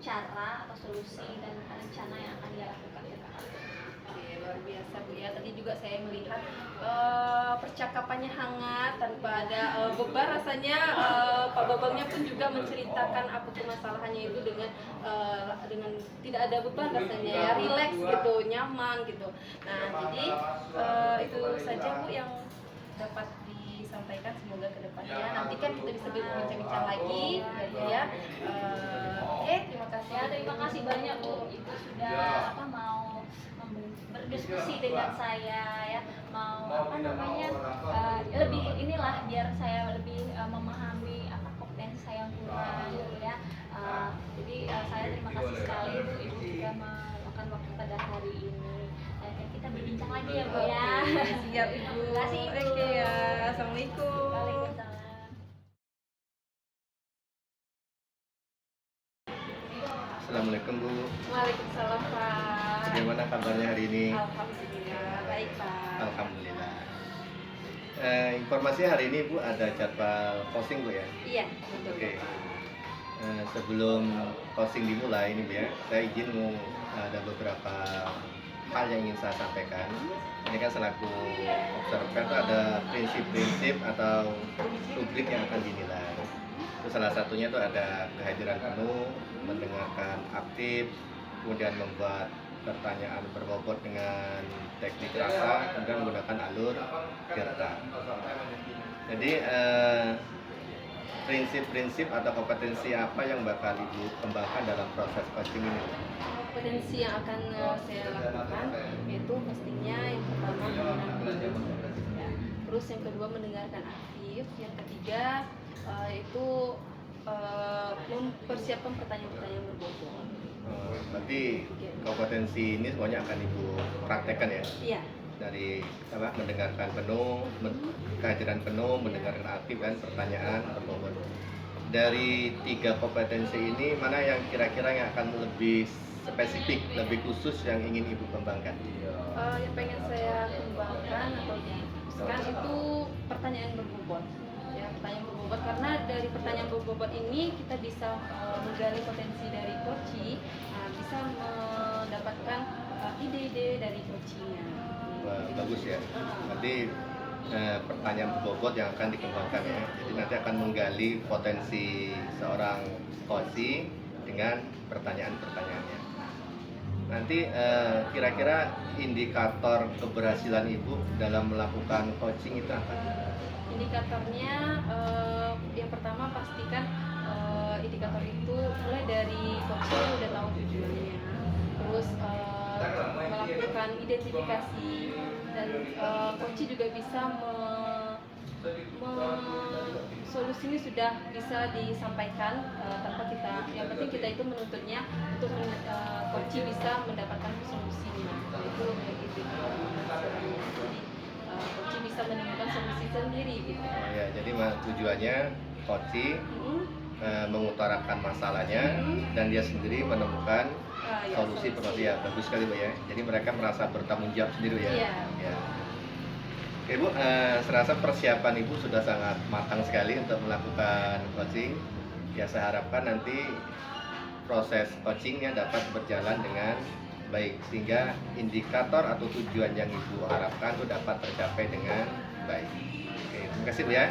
cara atau solusi dan rencana yang akan dia lakukan ke depan. Oke, luar biasa Bu ya. Tadi juga saya melihat percakapannya hangat tanpa ada beban rasanya. Pak Bambangnya pun juga menceritakan apa permasalahannya itu dengan tidak ada beban rasanya ya, rileks gitu, nyaman gitu. Nah jadi itu saja Bu yang dapat disampaikan, semoga kedepannya nanti kan kita bisa berbincang-bincang lagi ya. Oke, terima kasih. Ya, terima kasih banyak Bu, itu sudah mau berdiskusi dengan saya ya, mau lebih inilah biar saya lebih memahami apa kompetensi saya yang kurang gitu ya. Jadi saya terima kasih sekali Bu, Ibu juga meluangkan waktu pada hari ini. Kita berbincang lagi ya Bu ya. Siap Ibu. Terima kasih Ibu. Oke ya, assalamualaikum. Waalaikumsalam. Assalamualaikum Bu. Waalaikumsalam Pak. Bagaimana kabarnya hari ini? Alhamdulillah baik Pak. Alhamdulillah. Informasinya hari ini Bu ada jadwal posting Bu ya? Iya betul. Oke. Sebelum posting dimulai ini Bu ya, saya izin mau ada beberapa hal yang ingin saya sampaikan. Ini kan selaku observer itu ada prinsip-prinsip atau rubrik yang akan dinilai. Itu salah satunya itu ada kehadiran penuh, mendengarkan aktif, kemudian membuat pertanyaan berbobot dengan teknik rasa, kemudian menggunakan alur cerita. Jadi prinsip-prinsip atau kompetensi apa yang bakal Ibu kembangkan dalam proses coaching ini? Kompetensi yang akan saya lakukan yaitu pastinya yang pertama mengenal, ya. Terus yang kedua mendengarkan aktif, yang ketiga itu mempersiapkan pertanyaan-pertanyaan berbobot. Berarti kompetensi ini semuanya akan Ibu praktekkan ya? Iya. Dari mendengarkan penuh, kehadiran penuh, mendengarkan aktif dan pertanyaan berbobot. Dari 3 kompetensi ini mana yang kira-kira yang akan lebih spesifik, lebih khusus yang ingin Ibu kembangkan? Yang pengen saya kembangkan atau difokuskan itu pertanyaan berbobot. Ya, pertanyaan berbobot karena dari pertanyaan berbobot ini kita bisa menggali potensi dari coaching, bisa mendapatkan ide-ide dari coachingnya. Wah, bagus ya. Berarti pertanyaan berbobot yang akan dikembangkan ya. Jadi nanti akan menggali potensi seorang coaching dengan pertanyaan-pertanyaannya. Nanti kira-kira indikator keberhasilan Ibu dalam melakukan coaching itu apa? Indikatornya yang pertama pastikan indikator itu mulai dari coaching udah tahu tujuannya, terus melakukan identifikasi dan coaching juga bisa solusi ini sudah bisa disampaikan tanpa kita, yang penting kita itu menuntutnya untuk coaching bisa mendapatkan solusinya, itu begitu. Jadi coaching bisa menemukan solusi sendiri gitu. Ya, jadi tujuannya coaching mengutarakan masalahnya dan dia sendiri menemukan solusi penting. Ya, bagus sekali Bu ya. Jadi mereka merasa bertanggung jawab sendiri ya. Iya. Ya. Oke Bu, serasa persiapan Ibu sudah sangat matang sekali untuk melakukan coaching. Ya, saya harapkan nanti proses coachingnya dapat berjalan dengan baik sehingga indikator atau tujuan yang Ibu harapkan itu dapat tercapai dengan baik. Oke, terima kasih Bu ya.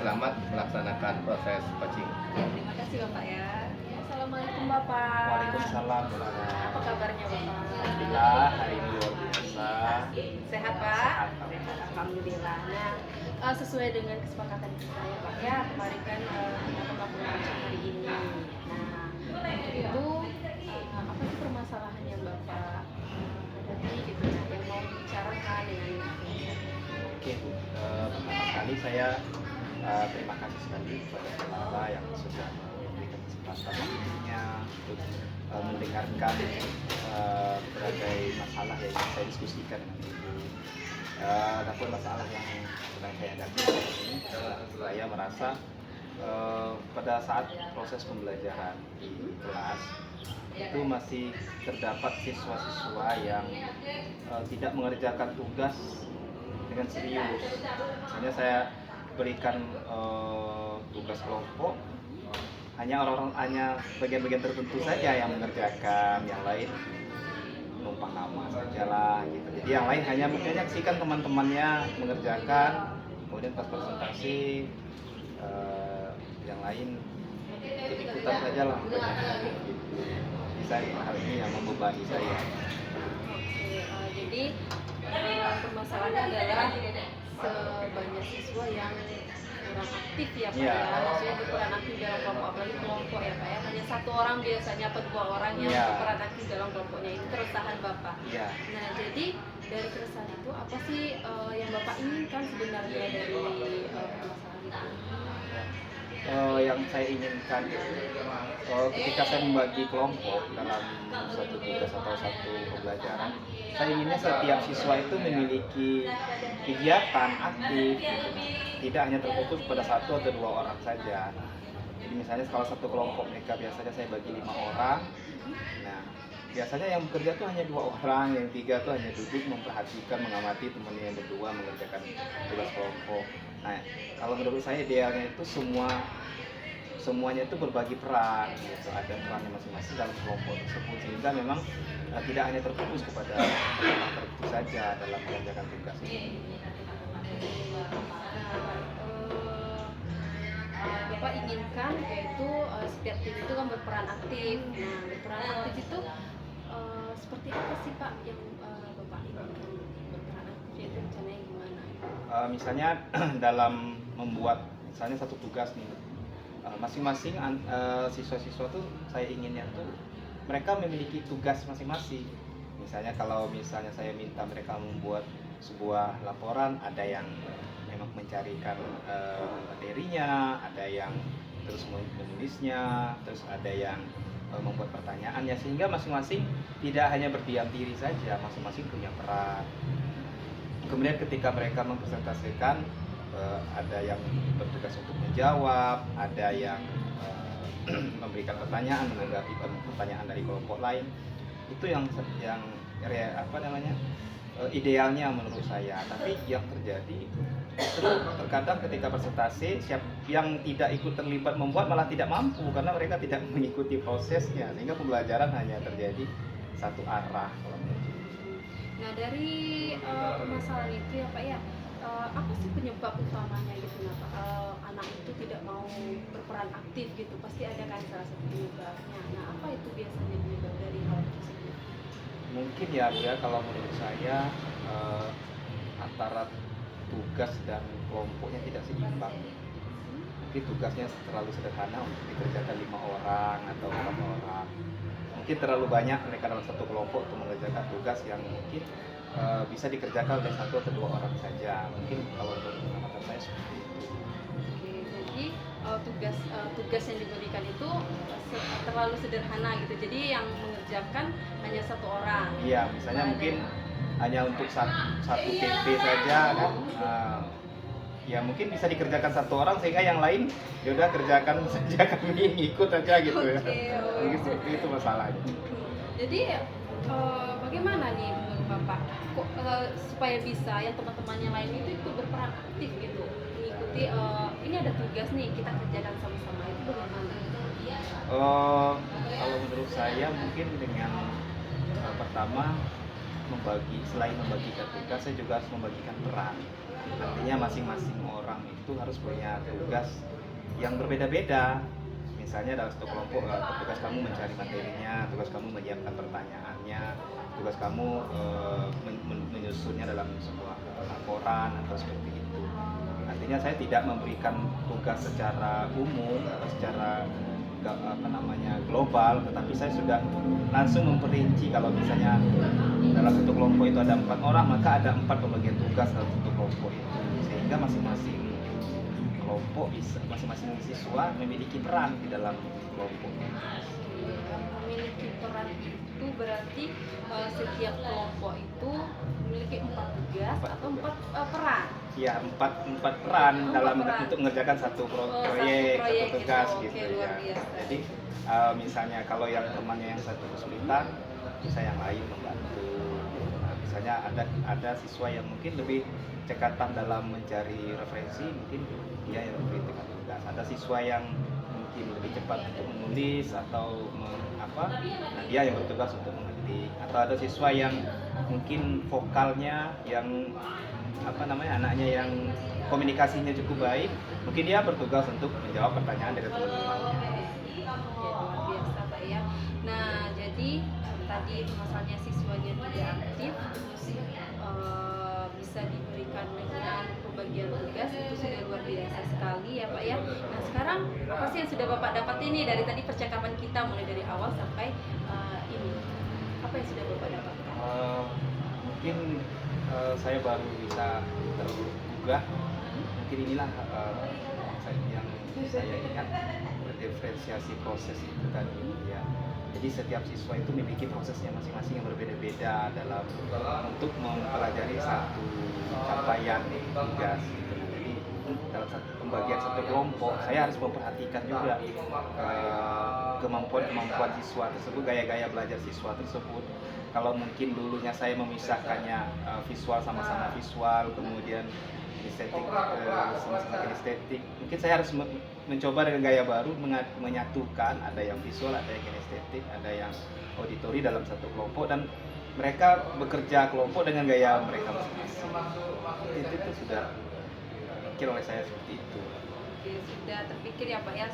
Selamat melaksanakan proses coaching. Terima kasih Bapak ya. Assalamualaikum Bapak. Waalaikumsalam. Apa kabarnya Bapak? Alhamdulillah hari ini luar biasa. Sehat Pak? Alhamdulillah. Nah, sesuai dengan kesepakatan kita ya Pak ya, kemarin kan kita melakukan coaching hari ini. Nah, untuk itu apa sih permasalahan yang Bapak hadapi gitu ya, yang mau dibicarakan dengan Oke, pertama kali saya terima kasih sekali kepada Saudara yang sudah memberikan kesempatan waktunya untuk mendengarkan berbagai masalah yang ingin saya diskusikan dengan Ibu. Adapun masalah yang sedang saya hadapi ini, saya merasa pada saat proses pembelajaran di kelas itu masih terdapat siswa-siswa yang tidak mengerjakan tugas dengan serius. Misalnya saya berikan tugas kelompok, hanya bagian-bagian tertentu saja yang mengerjakan, yang lain numpang nama saja lah gitu. Jadi yang lain hanya menyaksikan teman-temannya mengerjakan, kemudian pas presentasi yang lain ikut-ikutan saja lah gitu. Jadi hal ini yang membebani saya. Jadi permasalahannya adalah sebanyak siswa yang kurang aktif ya Pak ya, maksudnya berperan aktif dalam kelompok, apalagi kelompok ya Pak ya, hanya 1 orang biasanya atau 2 orang yang berperan aktif dalam kelompoknya, itu keresahan Bapak. Nah, jadi dari keresahan itu apa sih yang Bapak inginkan sebenarnya dari permasalahan itu? Yang saya inginkan ketika saya membagi kelompok dalam satu tugas atau satu pembelajaran, saya inginnya setiap siswa itu memiliki kegiatan aktif, tidak hanya terfokus pada 1 atau 2 orang saja. Jadi misalnya kalau satu kelompok mereka biasanya saya bagi 5 orang, nah biasanya yang bekerja tuh hanya 2 orang, yang 3 tuh hanya duduk memperhatikan, mengamati temannya yang berdua mengerjakan tugas kelompok. Nah, kalau menurut saya idealnya itu semua semuanya itu berbagi peran gitu, ada perannya masing-masing dalam kelompok tersebut, sehingga memang tidak hanya terfokus kepada tertentu saja dalam mengerjakan tugas ini. Bapak inginkan yaitu setiap tim itu kan berperan aktif. Nah, berperan aktif itu seperti apa sih Pak yang Bapak inginkan berperan aktif, yaitu rencananya gimana? Misalnya dalam membuat misalnya satu tugas nih, masing-masing siswa-siswa tuh saya inginnya tuh mereka memiliki tugas masing-masing. Misalnya kalau misalnya saya minta mereka membuat sebuah laporan, ada yang memang mencarikan materinya, ada yang terus menulisnya, terus ada yang membuat pertanyaannya, sehingga masing-masing tidak hanya berdiam diri saja, masing-masing punya peran. Kemudian ketika mereka mempresentasikan, ada yang bertugas untuk menjawab, ada yang memberikan pertanyaan, menanggapi pertanyaan dari kelompok lain. Itu yang idealnya menurut saya. Tapi yang terjadi terkadang ketika presentasi, yang tidak ikut terlibat membuat malah tidak mampu karena mereka tidak mengikuti prosesnya, sehingga pembelajaran hanya terjadi satu arah. Nah, dari permasalahan itu ya Pak ya, apa sih penyebab utamanya gitu? Nah, anak itu tidak mau berperan aktif gitu, pasti ada kan salah satu penyebabnya. Nah, apa itu biasanya penyebab dari hal tersebut? Mungkin ya kalau menurut saya antara tugas dan kelompoknya tidak seimbang. Mungkin tugasnya terlalu sederhana untuk dikerjakan 5 orang atau 4 orang. Mungkin terlalu banyak mereka dalam satu kelompok untuk mengerjakan tugas yang mungkin bisa dikerjakan oleh 1 atau 2 orang saja. Mungkin kalau menurut pengamatan saya seperti itu. Oke, jadi tugas yang diberikan itu terlalu sederhana gitu. Jadi yang mengerjakan hanya 1 orang. Iya, misalnya mungkin hanya untuk satu PP saja kan. Ya mungkin bisa dikerjakan 1 orang, sehingga yang lain ya udah kerjakan saja, kami ikut aja gitu ya. Mungkin seperti itu masalahnya. Jadi bagaimana nih menurut Bapak kok supaya bisa yang teman-teman yang lain itu ikut berperan aktif gitu, mengikuti ini ada tugas nih kita kerjakan sama-sama, itu bagaimana? Kalau menurut saya mungkin dengan pertama selain membagikan tugas, saya juga harus membagikan peran. Artinya masing-masing orang itu harus punya tugas yang berbeda-beda. Misalnya dalam satu kelompok, tugas kamu mencari materinya, tugas kamu menyiapkan pertanyaannya, tugas kamu menyusunnya dalam sebuah laporan atau seperti itu. Artinya saya tidak memberikan tugas secara umum atau secara global, tetapi saya sudah langsung memperinci. Kalau misalnya dalam satu kelompok itu ada 4 orang, maka ada 4 pembagian tugas dalam satu kelompok itu, sehingga masing-masing kelompok masing-masing siswa memiliki peran di dalam kelompok. Memiliki peran itu berarti setiap kelompok itu memiliki 4 tugas atau 4 peran. Ya, 4 peran dalam peran. untuk mengerjakan satu proyek, satu tugas gitu Oke, luar ya. biasa. Jadi misalnya kalau yang temannya yang satu kesulitan, bisa yang lain membantu. Nah, misalnya ada siswa yang mungkin lebih cekatan dalam mencari referensi, mungkin dia yang lebih cepat tugas. Ada siswa yang mungkin lebih cepat untuk menulis atau nah dia yang bertugas untuk mengetik. Atau ada siswa yang mungkin vokalnya yang anaknya yang komunikasinya cukup baik, mungkin dia bertugas untuk menjawab pertanyaan dari teman-temannya. Oke, luar biasa Pak ya. Nah, jadi tadi masalahnya siswanya tidak aktif, terus bisa diberikan dengan pembagian tugas, itu sudah luar biasa sekali ya Pak ya. Nah, sekarang apa sih yang sudah Bapak dapat ini dari tadi percakapan kita mulai dari awal sampai ini? Apa yang sudah Bapak dapatkan? Mungkin saya baru bisa tergugah. Mungkin inilah yang saya ingat, diferensiasi proses itu tadi ya. Jadi setiap siswa itu memiliki prosesnya masing-masing yang berbeda-beda dalam untuk mempelajari satu capaian tugas gitu. Jadi dalam pembagian satu kelompok, saya harus memperhatikan juga kemampuan siswa tersebut, gaya-gaya belajar siswa tersebut. Kalau mungkin dulunya saya memisahkannya visual sama-sama visual, kemudian sama kinestetik. Mungkin saya harus mencoba dengan gaya baru, menyatukan, ada yang visual, ada yang kinestetik, ada yang auditori dalam satu kelompok, dan mereka bekerja kelompok dengan gaya mereka masing-masing. Itu sudah pikir oleh saya seperti itu. Oke, sudah terpikir ya Pak ya,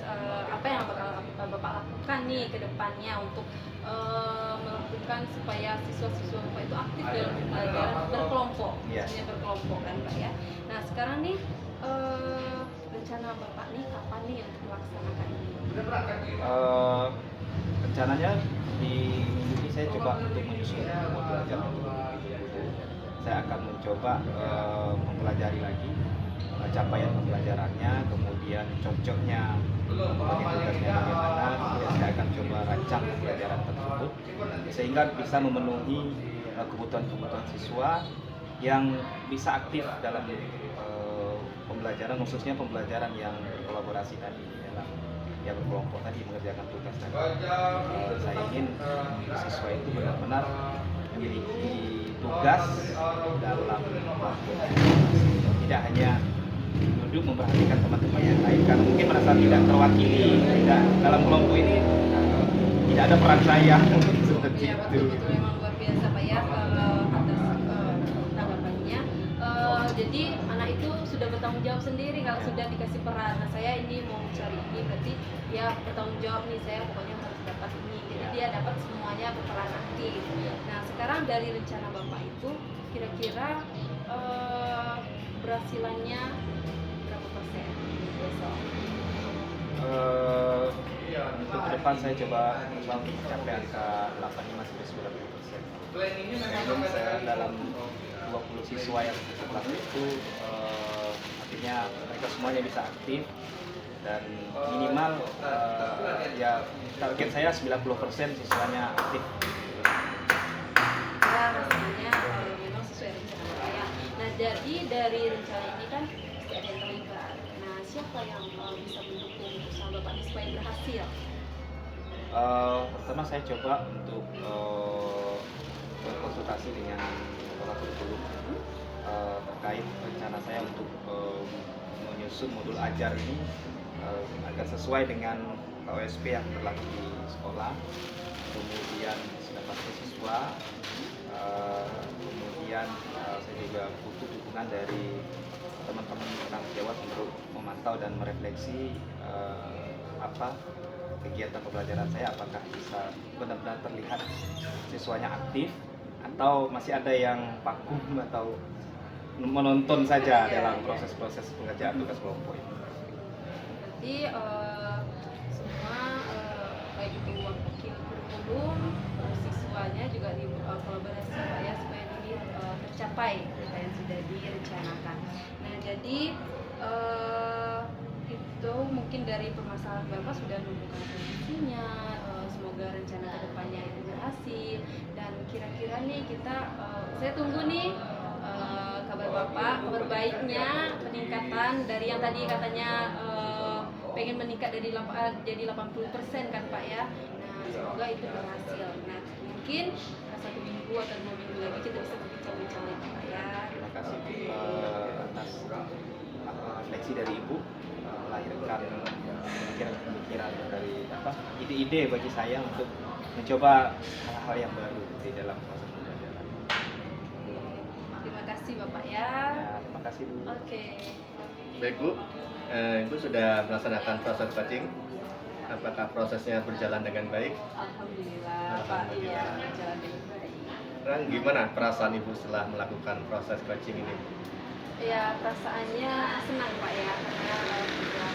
apa yang bakal Bapak lakukan nih ke depannya untuk melakukan supaya siswa-siswa Bapak itu aktif dalam pembelajaran berkelompok, Yes. maksudnya berkelompok kan Pak ya. Nah sekarang nih rencana Bapak nih kapan nih untuk melaksanakan ini? Rencananya di minggu ini saya coba untuk menyusun modul ajar. Saya akan mencoba mempelajari lagi capaian pembelajarannya, kemudian cocoknya bagi tugasnya bagaimana, kemudian saya akan coba rancang pembelajaran tersebut sehingga bisa memenuhi kebutuhan-kebutuhan siswa yang bisa aktif dalam pembelajaran, khususnya pembelajaran yang berkolaborasi tadi dalam yang berkelompok tadi, mengerjakan tugas tadi. Saya ingin siswa itu benar-benar memiliki tugas dalam kelompok, tidak hanya duduk memperhatikan teman-teman yang lain karena mungkin merasa tidak terwakili, tidak dalam kelompok ini tidak ada peran saya seperti Ya, itu. betul memang luar biasa Pak ya atas tanggapannya. Jadi anak itu sudah bertanggung jawab sendiri kalau sudah dikasih peran. Nah saya ini mau mencari ini berarti ya bertanggung jawab nih, saya pokoknya harus dapat ini. Jadi dia dapat semuanya berperan aktif. Nah sekarang dari rencana Bapak itu kira-kira berhasilannya berapa persen besok? Untuk ke depan saya coba untuk mencapai angka 85-90%. Namun saya dalam 20 siswa yang kelas itu artinya mereka semuanya bisa aktif dan minimal ya target saya 90% siswanya aktif. Ya rasanya memang sesuai rencana Bapak ya. Nah jadi dari rencana ini kan pasti ada yang terlibat. Nah siapa yang bisa mendukung usaha Bapak ini supaya berhasil? Pertama saya coba untuk berkonsultasi dengan kepala kurikulum terkait rencana saya untuk menyusun modul ajar ini agar sesuai dengan KOSP yang berlaku di sekolah, kemudian sudah pasti siswa, kemudian saya juga butuh dukungan dari teman-teman penanggung jawab untuk memantau dan merefleksi apa kegiatan pembelajaran saya, apakah bisa benar-benar terlihat siswanya aktif atau masih ada yang vakum atau menonton saja dalam proses-proses pengerjaan tugas kelompok ini. Jadi semua baik itu wakil kurikulum, siswanya juga di kolaborasi Pak ya supaya ini tercapai apa yang sudah direncanakan. Nah jadi itu mungkin dari permasalahan Bapak sudah menemukan solusinya. Semoga rencana kedepannya itu berhasil dan kira-kira nih kita saya tunggu nih kabar Bapak, kabar baiknya peningkatan dari yang tadi katanya pengen meningkat dari jadi 80% kan Pak ya. Nah semoga itu berhasil. Nah mungkin 1 minggu atau 2 minggu lagi kita bisa berbincang-bincang lagi Pak ya. Terima kasih atas refleksi dari Ibu melahirkan pemikiran-pemikiran dari ide-ide bagi saya untuk mencoba hal-hal yang baru di dalam proses pembelajaran. Terima kasih Bapak ya. Ya, terima kasih Bu. Oke. Baik Bu, Ibu sudah melaksanakan proses coaching. Apakah prosesnya berjalan dengan baik? Alhamdulillah Pak, iya berjalan dengan baik. Sekarang gimana perasaan Ibu setelah melakukan proses coaching ini? Ya perasaannya senang Pak ya karena sudah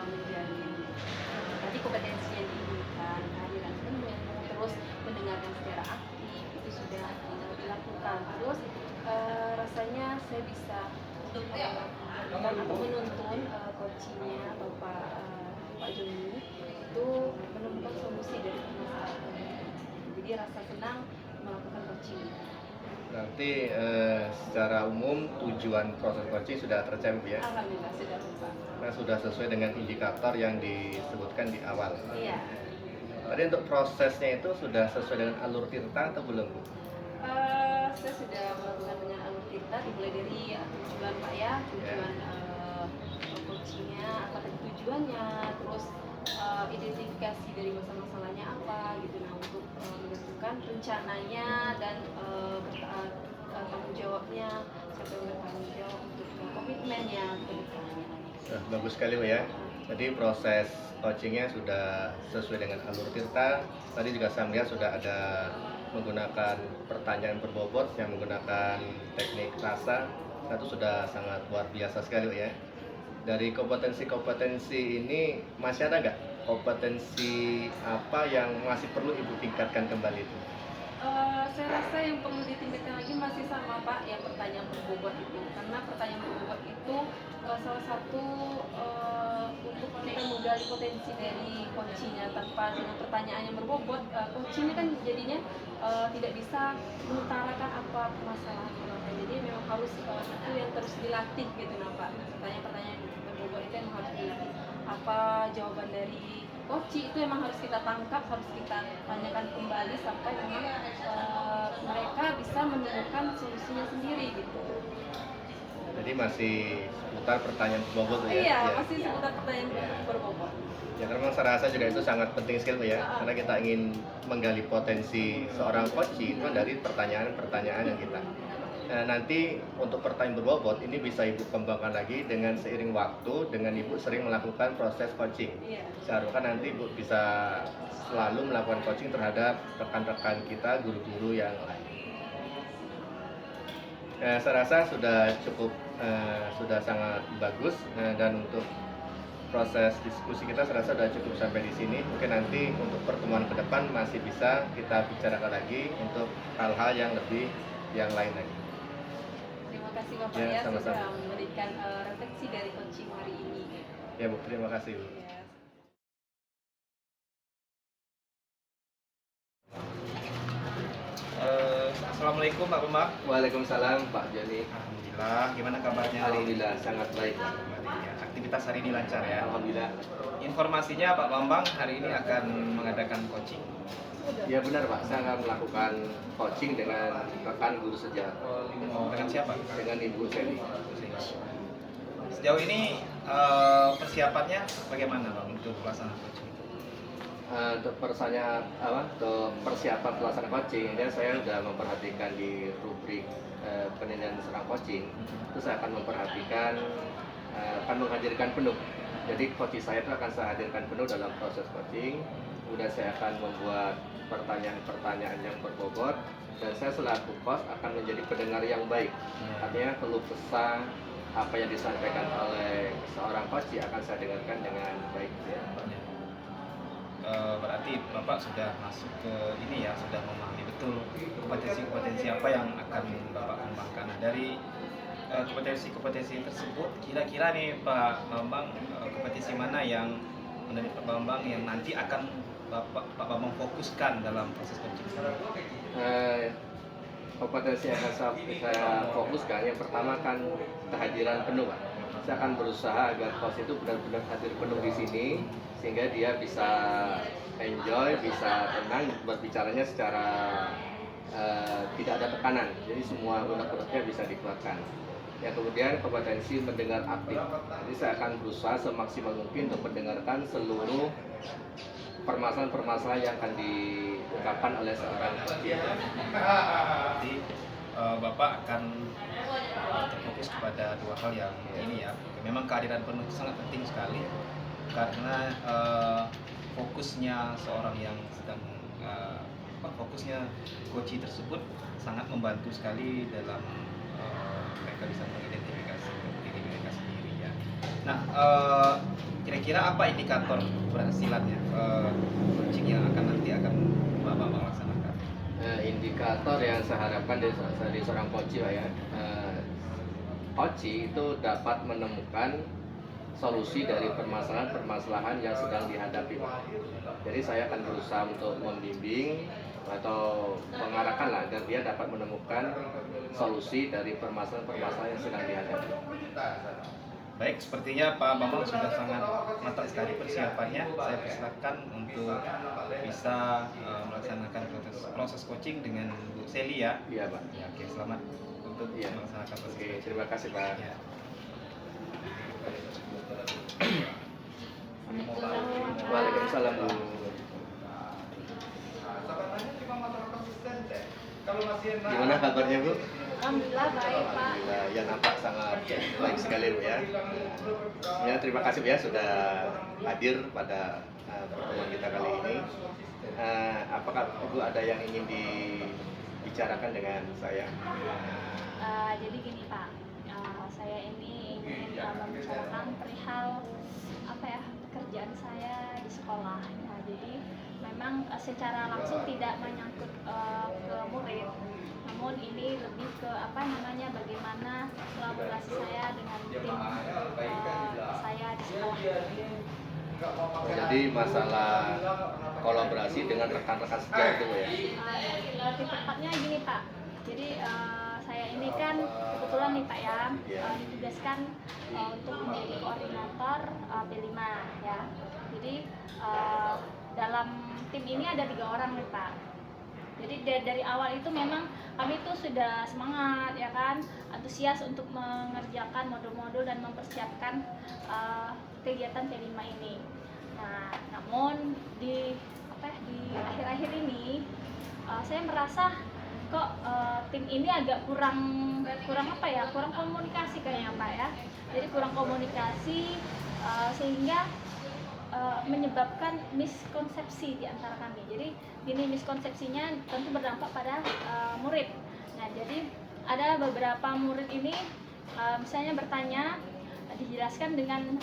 menjalin tadi kompetensi yang diinginkan, kehadiran teman, terus mendengarkan secara aktif itu sudah dilakukan. Terus rasanya saya bisa atau menuntun coachingnya Pak Joni itu menemukan solusi dari permasalahan. Jadi rasa senang melakukan coaching. Berarti secara umum tujuan proses coaching sudah tercapai Bu ya? Alhamdulillah sudah Pak. Nah, sudah sesuai dengan indikator yang disebutkan di awal. Iya. Tadi untuk prosesnya itu sudah sesuai dengan alur tirta atau belum Bu? Saya sudah melakukan dengan alur tirta kita dimulai dari tujuan Pak ya, tujuan coachingnya, apa tadi tujuannya, terus identifikasi dari masalah-masalahnya apa gitu. Nah untuk menentukan rencananya dan tanggung jawabnya, siapa yang bertanggung jawab untuk komitmennya ke depannya. Bagus sekali Bu ya. Jadi proses coachingnya sudah sesuai dengan alur Tirta. Tadi juga saya melihat sudah ada menggunakan pertanyaan berbobot yang menggunakan teknik rasa. Nah, itu sudah sangat luar biasa sekali Bu ya. Dari kompetensi-kompetensi ini masih ada nggak kompetensi apa yang masih perlu Ibu tingkatkan kembali itu? Saya rasa yang perlu ditingkatkan lagi masih sama Pak, yang pertanyaan berbobot itu, karena pertanyaan berbobot itu salah satu untuk kita menggali potensi dari coachingnya. Tanpa dengan pertanyaan yang berbobot, coachingnya kan jadinya tidak bisa mengutarakan apa permasalahan penonton. Jadi memang harus itu yang terus dilatih gitu nah Pak. Pertanyaan-pertanyaan berbobot itu yang harus dilatih. Apa jawaban dari coach itu emang harus kita tangkap, harus kita tanyakan kembali sampai memang mereka bisa menemukan solusinya sendiri gitu. Jadi masih seputar pertanyaan berbobot Bu ya? Iya, Ya. masih seputar pertanyaan berbobot. Ya karena memang saya rasa juga itu sangat penting sekali Bu ya, karena kita ingin menggali potensi seorang coach itu dari pertanyaan-pertanyaan yang kita. Nah, nanti untuk pertanyaan berbobot ini bisa Ibu kembangkan lagi dengan seiring waktu, dengan Ibu sering melakukan proses coaching. Iya. Seharusnya nanti Ibu bisa selalu melakukan coaching terhadap rekan-rekan kita, guru-guru yang lain. Saya rasa sudah cukup, sudah sangat bagus, dan untuk proses diskusi kita saya rasa sudah cukup sampai di sini. Mungkin nanti untuk pertemuan ke depan masih bisa kita bicarakan lagi untuk hal-hal yang lebih yang lain lagi. Terima kasih Bapak Ya, ya sama-sama. sudah memberikan refleksi dari coaching hari ini. Ya Bu, terima kasih Bu. Ya. Assalamualaikum Pak Bambang. Waalaikumsalam Pak Joni. Alhamdulillah, gimana kabarnya hari ini? Alhamdulillah sangat baik. Ya, aktivitas hari ini lancar ya. Alhamdulillah. Informasinya Pak Bambang hari ini akan mengadakan coaching. Ya benar Pak, saya akan melakukan coaching dengan rekan guru sejak Dengan siapa? dengan Ibu Seli. Sejauh ini persiapannya bagaimana Bang untuk pelaksanaan coaching? Untuk persiapan pelaksanaan coaching, ini saya sudah memperhatikan di rubrik penilaian seorang coaching. Itu saya akan memperhatikan, akan menghadirkan penuh. Jadi coaching saya itu akan saya hadirkan penuh dalam proses coaching. Kemudian saya akan membuat pertanyaan-pertanyaan yang berbobot, dan saya selaku coach akan menjadi pendengar yang baik. Artinya keluh kesah apa yang disampaikan oleh seorang coach akan saya dengarkan dengan baik. Berarti Bapak sudah masuk ke ini ya, sudah memahami betul kompetensi-kompetensi apa yang akan Bapak kembangkan. Nah, dari kompetensi-kompetensi tersebut, kira-kira nih Pak Bambang, kompetensi mana yang menurut Pak Bambang yang nanti akan Pak Bambang fokuskan dalam proses coaching? Kompetensi yang akan saya fokuskan, yang pertama kan kehadiran penuh Pak. Saya akan berusaha agar coach itu benar-benar hadir penuh di sini, sehingga dia bisa enjoy, bisa tenang berbicaranya secara tidak ada tekanan. Jadi semua unek-uneknya bisa dikeluarkan. Yang kemudian kompetensi mendengar aktif. Jadi saya akan berusaha semaksimal mungkin untuk mendengarkan seluruh permasalahan-permasalahan yang akan diungkapkan oleh seorang coach. Jadi Bapak akan terfokus kepada dua hal yang ini ya. Memang kehadiran penuh itu sangat penting sekali karena fokusnya seorang yang sedang fokusnya coach tersebut sangat membantu sekali dalam mereka bisa mengidentifikasi diri mereka sendiri ya. Nah, kira-kira apa indikator keberhasilannya coaching yang nanti akan Bapak laksanakan? Indikator yang saya harapkan dari seorang coach ya, coach itu dapat menemukan solusi dari permasalahan-permasalahan yang sedang dihadapi. Jadi saya akan berusaha untuk membimbing atau mengarahkan lah agar dia dapat menemukan solusi dari permasalahan-permasalahan yang sedang dihadapi. Baik, sepertinya Pak Bambang sudah sangat matang sekali persiapannya. Saya persilakan untuk bisa melaksanakan proses coaching dengan Bu Seli ya. Iya Pak. Ya, oke, selamat. untuk Iya. melaksanakan Oke, tersebut. terima kasih Pak. Ya. Waalaikumsalam Bu. Gimana kabarnya Bu? Alhamdulillah baik Pak. Alhamdulillah, ya nampak sangat baik sekali Bu ya. Ya, terima kasih Bu ya sudah hadir pada pertemuan kita kali ini. Apakah Ibu ada yang ingin dibicarakan dengan saya? Jadi gini Pak, saya ini ingin membicarakan perihal apa ya pekerjaan saya di sekolah. Nah, jadi memang secara langsung tidak menyangkut ke murid, namun ini lebih ke apa namanya bagaimana kolaborasi saya dengan tim saya di sekolah. Jadi masalah kolaborasi dengan rekan-rekan sejawat itu ya. Lebih tepatnya gini Pak, jadi saya ini kan kebetulan nih Pak ya ditugaskan untuk menjadi koordinator P5 ya. Jadi dalam tim ini ada 3 orang nih Pak. Jadi dari awal itu memang kami itu sudah semangat ya kan, antusias untuk mengerjakan modul-modul dan mempersiapkan kegiatan P5 ini. Nah, namun di akhir-akhir ini saya merasa kok tim ini agak kurang apa ya, kurang komunikasi kayaknya Pak ya. Jadi kurang komunikasi sehingga menyebabkan miskonsepsi di antara kami. Jadi ini miskonsepsinya tentu berdampak pada murid. Nah, jadi ada beberapa murid ini misalnya bertanya, dijelaskan dengan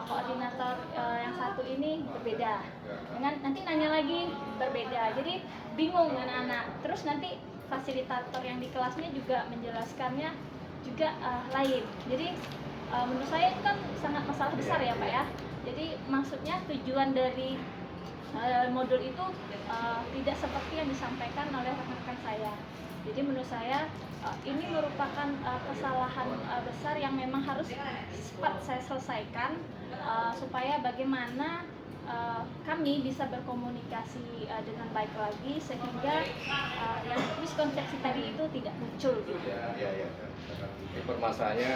koordinator yang satu ini berbeda, dengan nanti nanya lagi berbeda. Jadi bingung anak-anak. Terus nanti fasilitator yang di kelasnya juga menjelaskannya juga lain. Jadi menurut saya itu kan sangat masalah besar ya Pak ya. Jadi maksudnya tujuan dari modul itu tidak seperti yang disampaikan oleh rekan-rekan saya. Jadi menurut saya ini merupakan kesalahan besar yang memang harus cepat saya selesaikan supaya bagaimana kami bisa berkomunikasi dengan baik lagi sehingga yang miskonsepsi tadi itu tidak muncul gitu. Ya. Permasalahannya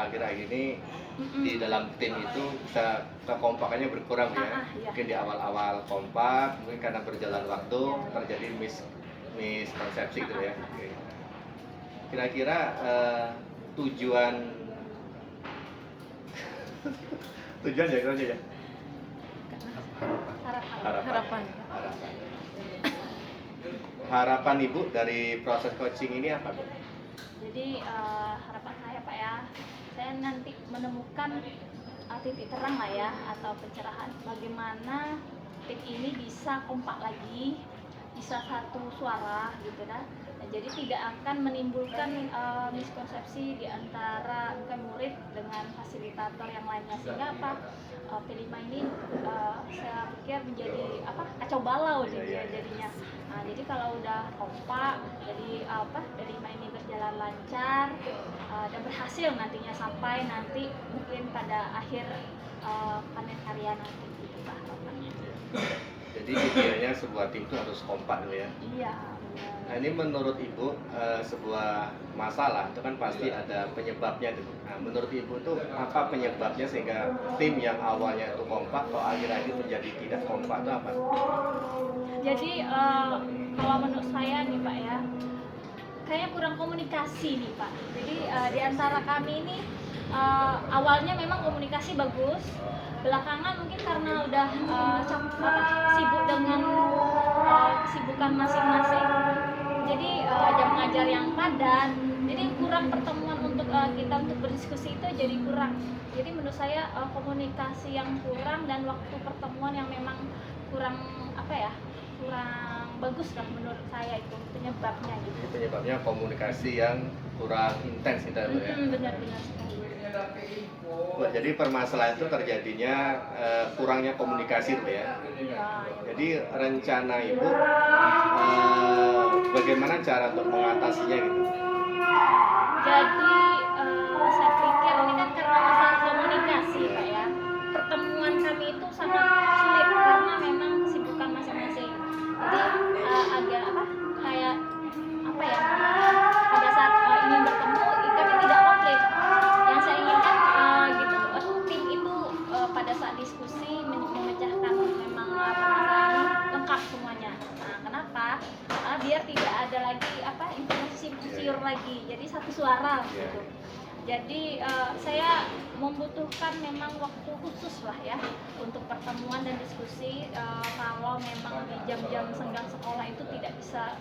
akhir-akhir ini di dalam tim itu bisa kekompakannya berkurang ya. Iya. Mungkin di awal-awal kompak, mungkin karena berjalan waktu terjadi miskonsepsi gitu ya. Oke. Kira-kira tujuan ya kira-kira ya. Harapan Ibu dari proses coaching ini apa Bu? Jadi harapan saya Pak ya, saya nanti menemukan titik terang lah ya atau pencerahan bagaimana tim ini bisa kompak lagi, bisa satu suara gitu kan. Nah, jadi tidak akan menimbulkan miskonsepsi di antara murid dengan fasilitator yang lainnya, sehingga apa P5 ini saya pikir menjadi kacau balau jadinya. Nah, jadi kalau udah kompak, jadi P5 ini berjalan lancar dan berhasil nantinya sampai nanti mungkin pada akhir panen karya nanti gitu Pak harapannya. Jadi idealnya sebuah tim itu harus kompak dulu ya. Iya. Nah, ini menurut Ibu sebuah masalah itu kan pasti ada penyebabnya dulu. Nah, menurut Ibu itu apa penyebabnya sehingga tim yang awalnya itu kompak kok akhir-akhir menjadi tidak kompak itu apa? Jadi kalau menurut saya nih Pak ya, kayaknya kurang komunikasi nih Pak. Jadi di antara kami ini awalnya memang komunikasi bagus, belakangan mungkin karena udah sibuk dengan kesibukan masing-masing, jadi jam ngajar yang padat, jadi kurang pertemuan untuk kita untuk berdiskusi itu jadi kurang. Jadi menurut saya komunikasi yang kurang dan waktu pertemuan yang memang kurang kurang bagus lah menurut saya itu penyebabnya gitu. Jadi penyebabnya komunikasi yang kurang intens gitu ya. Benar-benar sekali. Wah, jadi permasalahan itu terjadinya kurangnya komunikasi tuh ya. Jadi rencana Ibu bagaimana cara untuk mengatasinya gitu? Jadi saya pikir ini kan karena masalah komunikasi Pak ya. Pertemuan kami itu sangat sulit karena memang kesibukan masing-masing. Jadi agak pada saat satu suara Iya. gitu. Jadi saya membutuhkan memang waktu khusus lah ya untuk pertemuan dan diskusi. Kalau memang di jam-jam senggang sekolah itu tidak bisa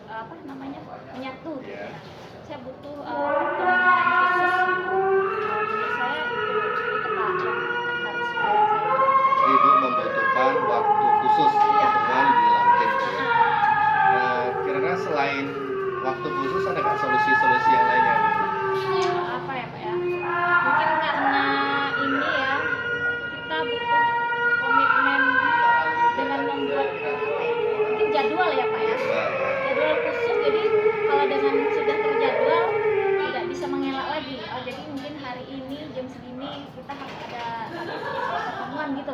menyatu gitu. Iya. Saya butuh pertemuan khusus. Menurut saya itu Pak yang harus saya. Jadi Ibu membutuhkan waktu khusus pertemuan di dalam tim. Kira-kira selain waktu khusus ada nggak solusi-solusi yang lainnya? Apa ya Pak ya? Mungkin karena ini ya kita butuh komitmen dengan membuat mungkin jadwal ya Pak ya. Jadwal khusus, jadi kalau dengan sudah terjadwal tidak bisa mengelak lagi. Jadi mungkin hari ini jam segini kita harus ada pertemuan gitu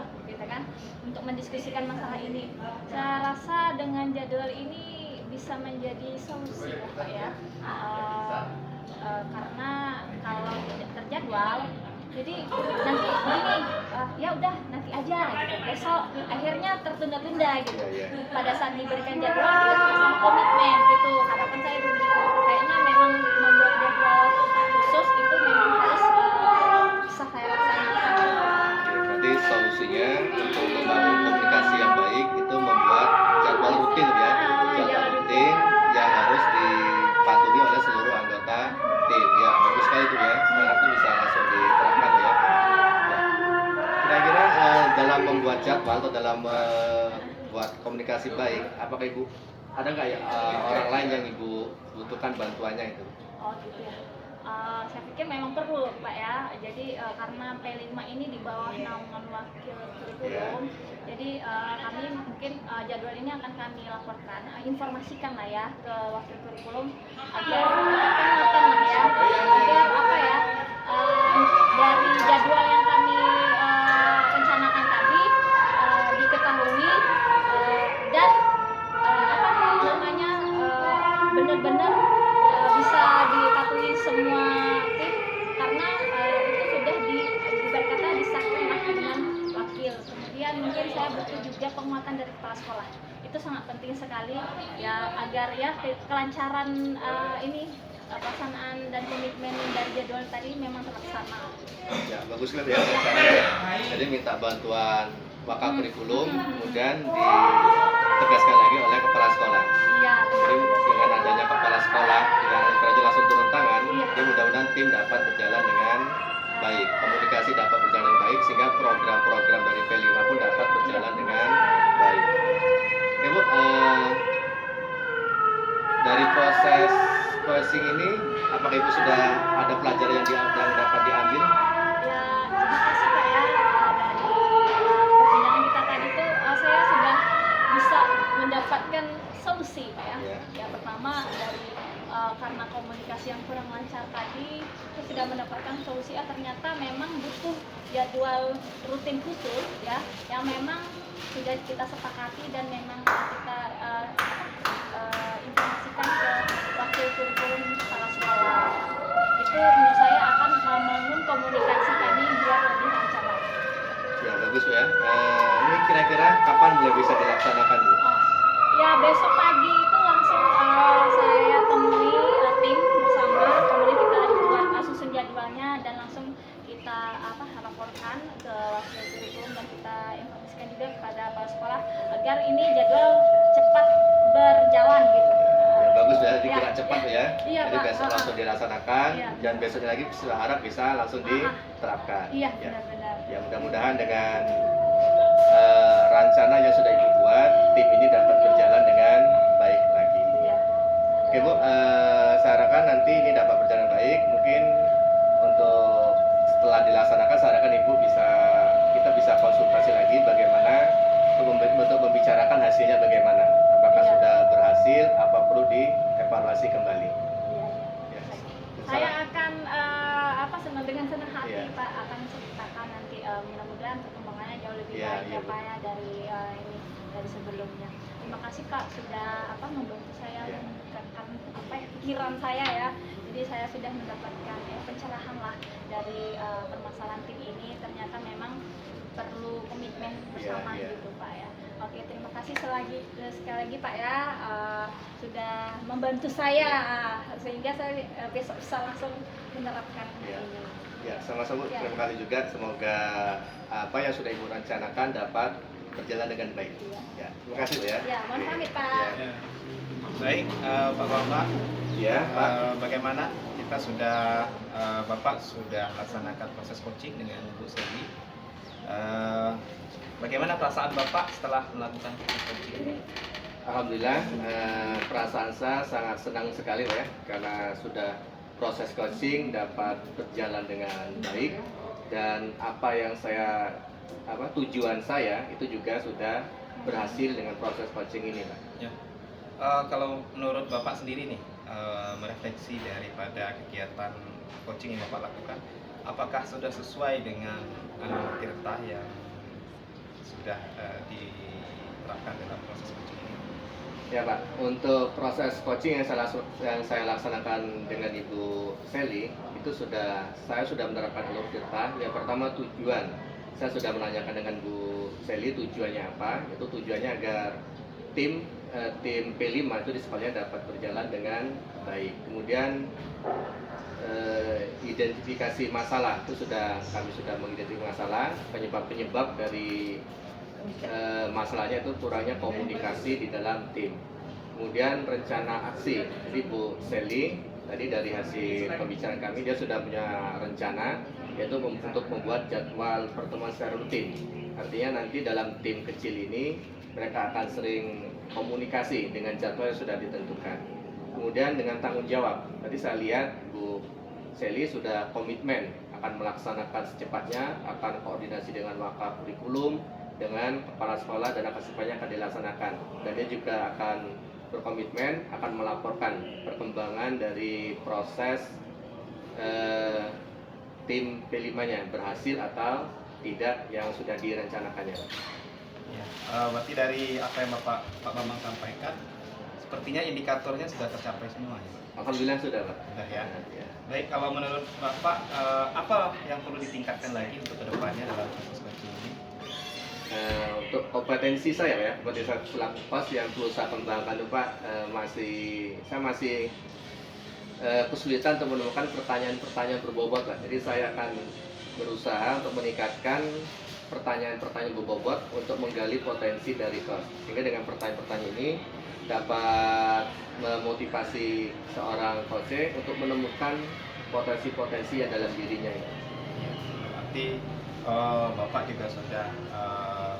kan, untuk mendiskusikan masalah ini. Saya rasa dengan jadwal ini bisa menjadi solusi ya Pak ya. Karena kalau tidak terjadwal, jadi nanti ini ya udah nanti aja gitu. Besok akhirnya tertunda-tunda gitu. Pada saat diberikan jadwal kita sama komitmen gitu. Harapan saya begitu. Kayaknya memang membuat jadwal khusus itu memang harus bisa saya laksanakan. Berarti solusinya untuk membangun komunikasi yang baik itu membuat jadwal rutin ya. Jadwal rutin yang harus dipatuhi oleh seluruh anggota tim. Ya, bagus sekali itu ya. Sekarang itu bisa langsung diterapkan ya. Kira-kira dalam membuat jadwal atau dalam membuat komunikasi baik, apakah Ibu ada nggak ya orang lain yang Ibu butuhkan bantuannya itu? Oh gitu ya. Saya pikir memang perlu Pak ya. Jadi karena P5 ini di bawah naungan wakil kurikulum, jadi kami mungkin jadwal ini akan kami laporkan, informasikan lah ya ke wakil kurikulum agar mendapatkan lah ya, agar apa ya, dari jadwal yang kami rencanakan tadi diketahui dan benar-benar bisa dipatuhi semua tim, karena itu sudah berkata disahkan dengan wakil. Kemudian mungkin saya butuh juga penguatan dari kepala sekolah. Itu sangat penting sekali ya, agar ya kelancaran ini pelaksanaan dan komitmen dari jadwal tadi memang terlaksana. Ya, bagus sekali ya rencananya. Jadi minta bantuan wakil kurikulum, kemudian ditegaskan lagi oleh kepala sekolah. Iya. Jadi dengan adanya kepala sekolah yang kerja langsung turun tangan, ya mudah-mudahan tim dapat berjalan dengan baik, komunikasi dapat berjalan dengan baik, sehingga program-program dari P5 pun dapat berjalan dengan baik. Oke Bu, dari proses coaching ini, apakah Ibu sudah ada pelajaran yang dapat diambil? Ya, terima kasih Pak ya, dari perbincangan kita tadi tuh saya sudah bisa mendapatkan solusi Pak ya. Ya pertama dari karena komunikasi yang kurang lancar tadi, saya sudah mendapatkan solusi. Ternyata memang butuh jadwal rutin khusus ya, yang memang sudah kita sepakati dan memang kita informasikan ke wakil kurikulum kepala sekolah. Itu menurut saya akan membangun komunikasi kami biar lebih lancar lagi. Ya bagus Bu ya. Ini kira-kira kapan mulai bisa dilaksanakan Bu? Ya besok pagi itu langsung saya temui tim bersama, kemudian kita buat susun jadwalnya dan langsung kita laporkan ke wakil kurikulum dan kita informasikan juga kepada kepala sekolah agar ini jadwal cepat berjalan gitu. Ya, bagus ya, dikira cepat ya. Iya, Jadi Pak. besok langsung dilaksanakan dan besoknya lagi saya harap bisa langsung diterapkan. Iya, Ya. benar-benar. Ya mudah-mudahan dengan rencana yang sudah Ibu buat, tim ini dapat berjalan dengan baik lagi. Iya. Oke Bu, saya harapkan nanti ini dapat berjalan baik. Mungkin untuk setelah dilaksanakan, saya harapkan kita bisa konsultasi lagi bagaimana untuk membicarakan hasilnya bagaimana. Apakah sudah berhasil, apa perlu dievaluasi kembali. Iya. Ya. Saya akan dengan senang hati Iya. Pak akan ceritakan nanti mudah-mudahan perkembangannya jauh lebih Iya, baik iya, ya Pak ya dari sebelumnya. Terima kasih Pak sudah membantu saya Iya. meningkatkan pikiran saya ya. Jadi saya sudah mendapatkan pencerahan lah dari permasalahan tim ini. Ternyata memang perlu komitmen bersama Iya. gitu Pak ya. Oke, terima kasih. kasih sekali lagi Pak ya, sudah membantu saya sehingga saya besok bisa langsung menerapkan Ya. ini. Ya, sama-sama. Ya. Terima kasih juga. Semoga apa yang sudah Ibu rencanakan dapat berjalan dengan baik. Iya. Ya, terima kasih Bu ya. Ya, mohon Oke. pamit Pak. Ya. Baik, Pak Bambang. Ya, Pak. Bagaimana Bapak sudah melaksanakan proses coaching dengan Bu Sally. Bagaimana perasaan Bapak setelah melakukan proses coaching ini? Alhamdulillah, perasaan saya sangat senang sekali Pak ya, karena sudah proses coaching dapat berjalan dengan baik, dan apa yang tujuan saya itu juga sudah berhasil dengan proses coaching ini Pak. Ya. Kalau menurut Bapak sendiri nih, merefleksi daripada kegiatan coaching yang Bapak lakukan, apakah sudah sesuai dengan tirta yang sudah diterapkan dalam proses coaching ini? Ya Pak, untuk proses coaching yang saya laksanakan dengan Ibu Sally itu saya sudah menerapkan alur tirta. Yang pertama tujuan, saya sudah menanyakan dengan Bu Sally tujuannya apa. Itu tujuannya agar tim P5 itu di sekolahnya dapat berjalan dengan baik. Kemudian identifikasi masalah itu kami sudah mengidentifikasi masalah, penyebab dari masalahnya itu kurangnya komunikasi di dalam tim. Kemudian rencana aksi, jadi Bu Sally tadi dari hasil pembicaraan kami dia sudah punya rencana, yaitu untuk membuat jadwal pertemuan secara rutin. Artinya nanti dalam tim kecil ini mereka akan sering komunikasi dengan jadwal yang sudah ditentukan. Kemudian dengan tanggung jawab, tadi saya lihat Bu Sally sudah komitmen akan melaksanakan secepatnya, akan koordinasi dengan wakaf kurikulum, dengan kepala sekolah, dan akan secepatnya akan dilaksanakan. Dan dia juga akan berkomitmen akan melaporkan perkembangan dari proses tim P5-nya berhasil atau tidak yang sudah direncanakannya. Ya, berarti dari apa yang Pak Bambang sampaikan, sepertinya indikatornya sudah tercapai semua ya, Pak? Alhamdulillah sudah Pak. Sudah ya. Ya. Baik, kalau menurut Bapak, apa yang perlu ditingkatkan lagi untuk kedepannya dalam proses coaching ini? Untuk kompetensi saya ya, kompetensi saya selaku pos yang perlu saya kembangkan itu Pak, saya masih kesulitan untuk menemukan pertanyaan-pertanyaan berbobot lah. Jadi saya akan berusaha untuk meningkatkan pertanyaan-pertanyaan berbobot untuk menggali potensi dari kos. Sehingga dengan pertanyaan-pertanyaan ini dapat memotivasi seorang coach untuk menemukan potensi-potensi yang dalam dirinya. Ya, berarti Bapak juga sudah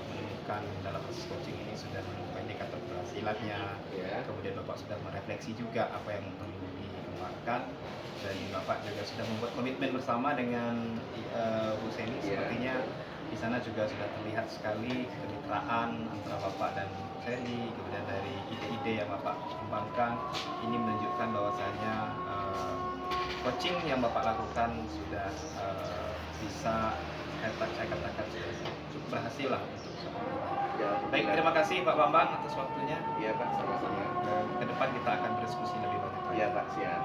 menemukan dalam proses coaching ini, sudah menemukan indikator keberhasilannya. Ya. Kemudian Bapak sudah merefleksi juga apa yang perlu dikembangkan, dan Bapak juga sudah membuat komitmen bersama dengan Bu Sally. Ya. Sepertinya di sana juga sudah terlihat sekali kemitraan antara Bapak dan Bu Sally. Kemudian dari ide-ide yang Bapak kembangkan ini menunjukkan bahwasanya coaching yang Bapak lakukan sudah bisa saya katakan sudah cukup berhasil lah untuk sekolah. Ya, Baik, terima kasih Pak Bambang atas waktunya. Iya Pak, sama-sama. Ke depan kita akan berdiskusi lebih banyak lagi. Iya Pak, siap.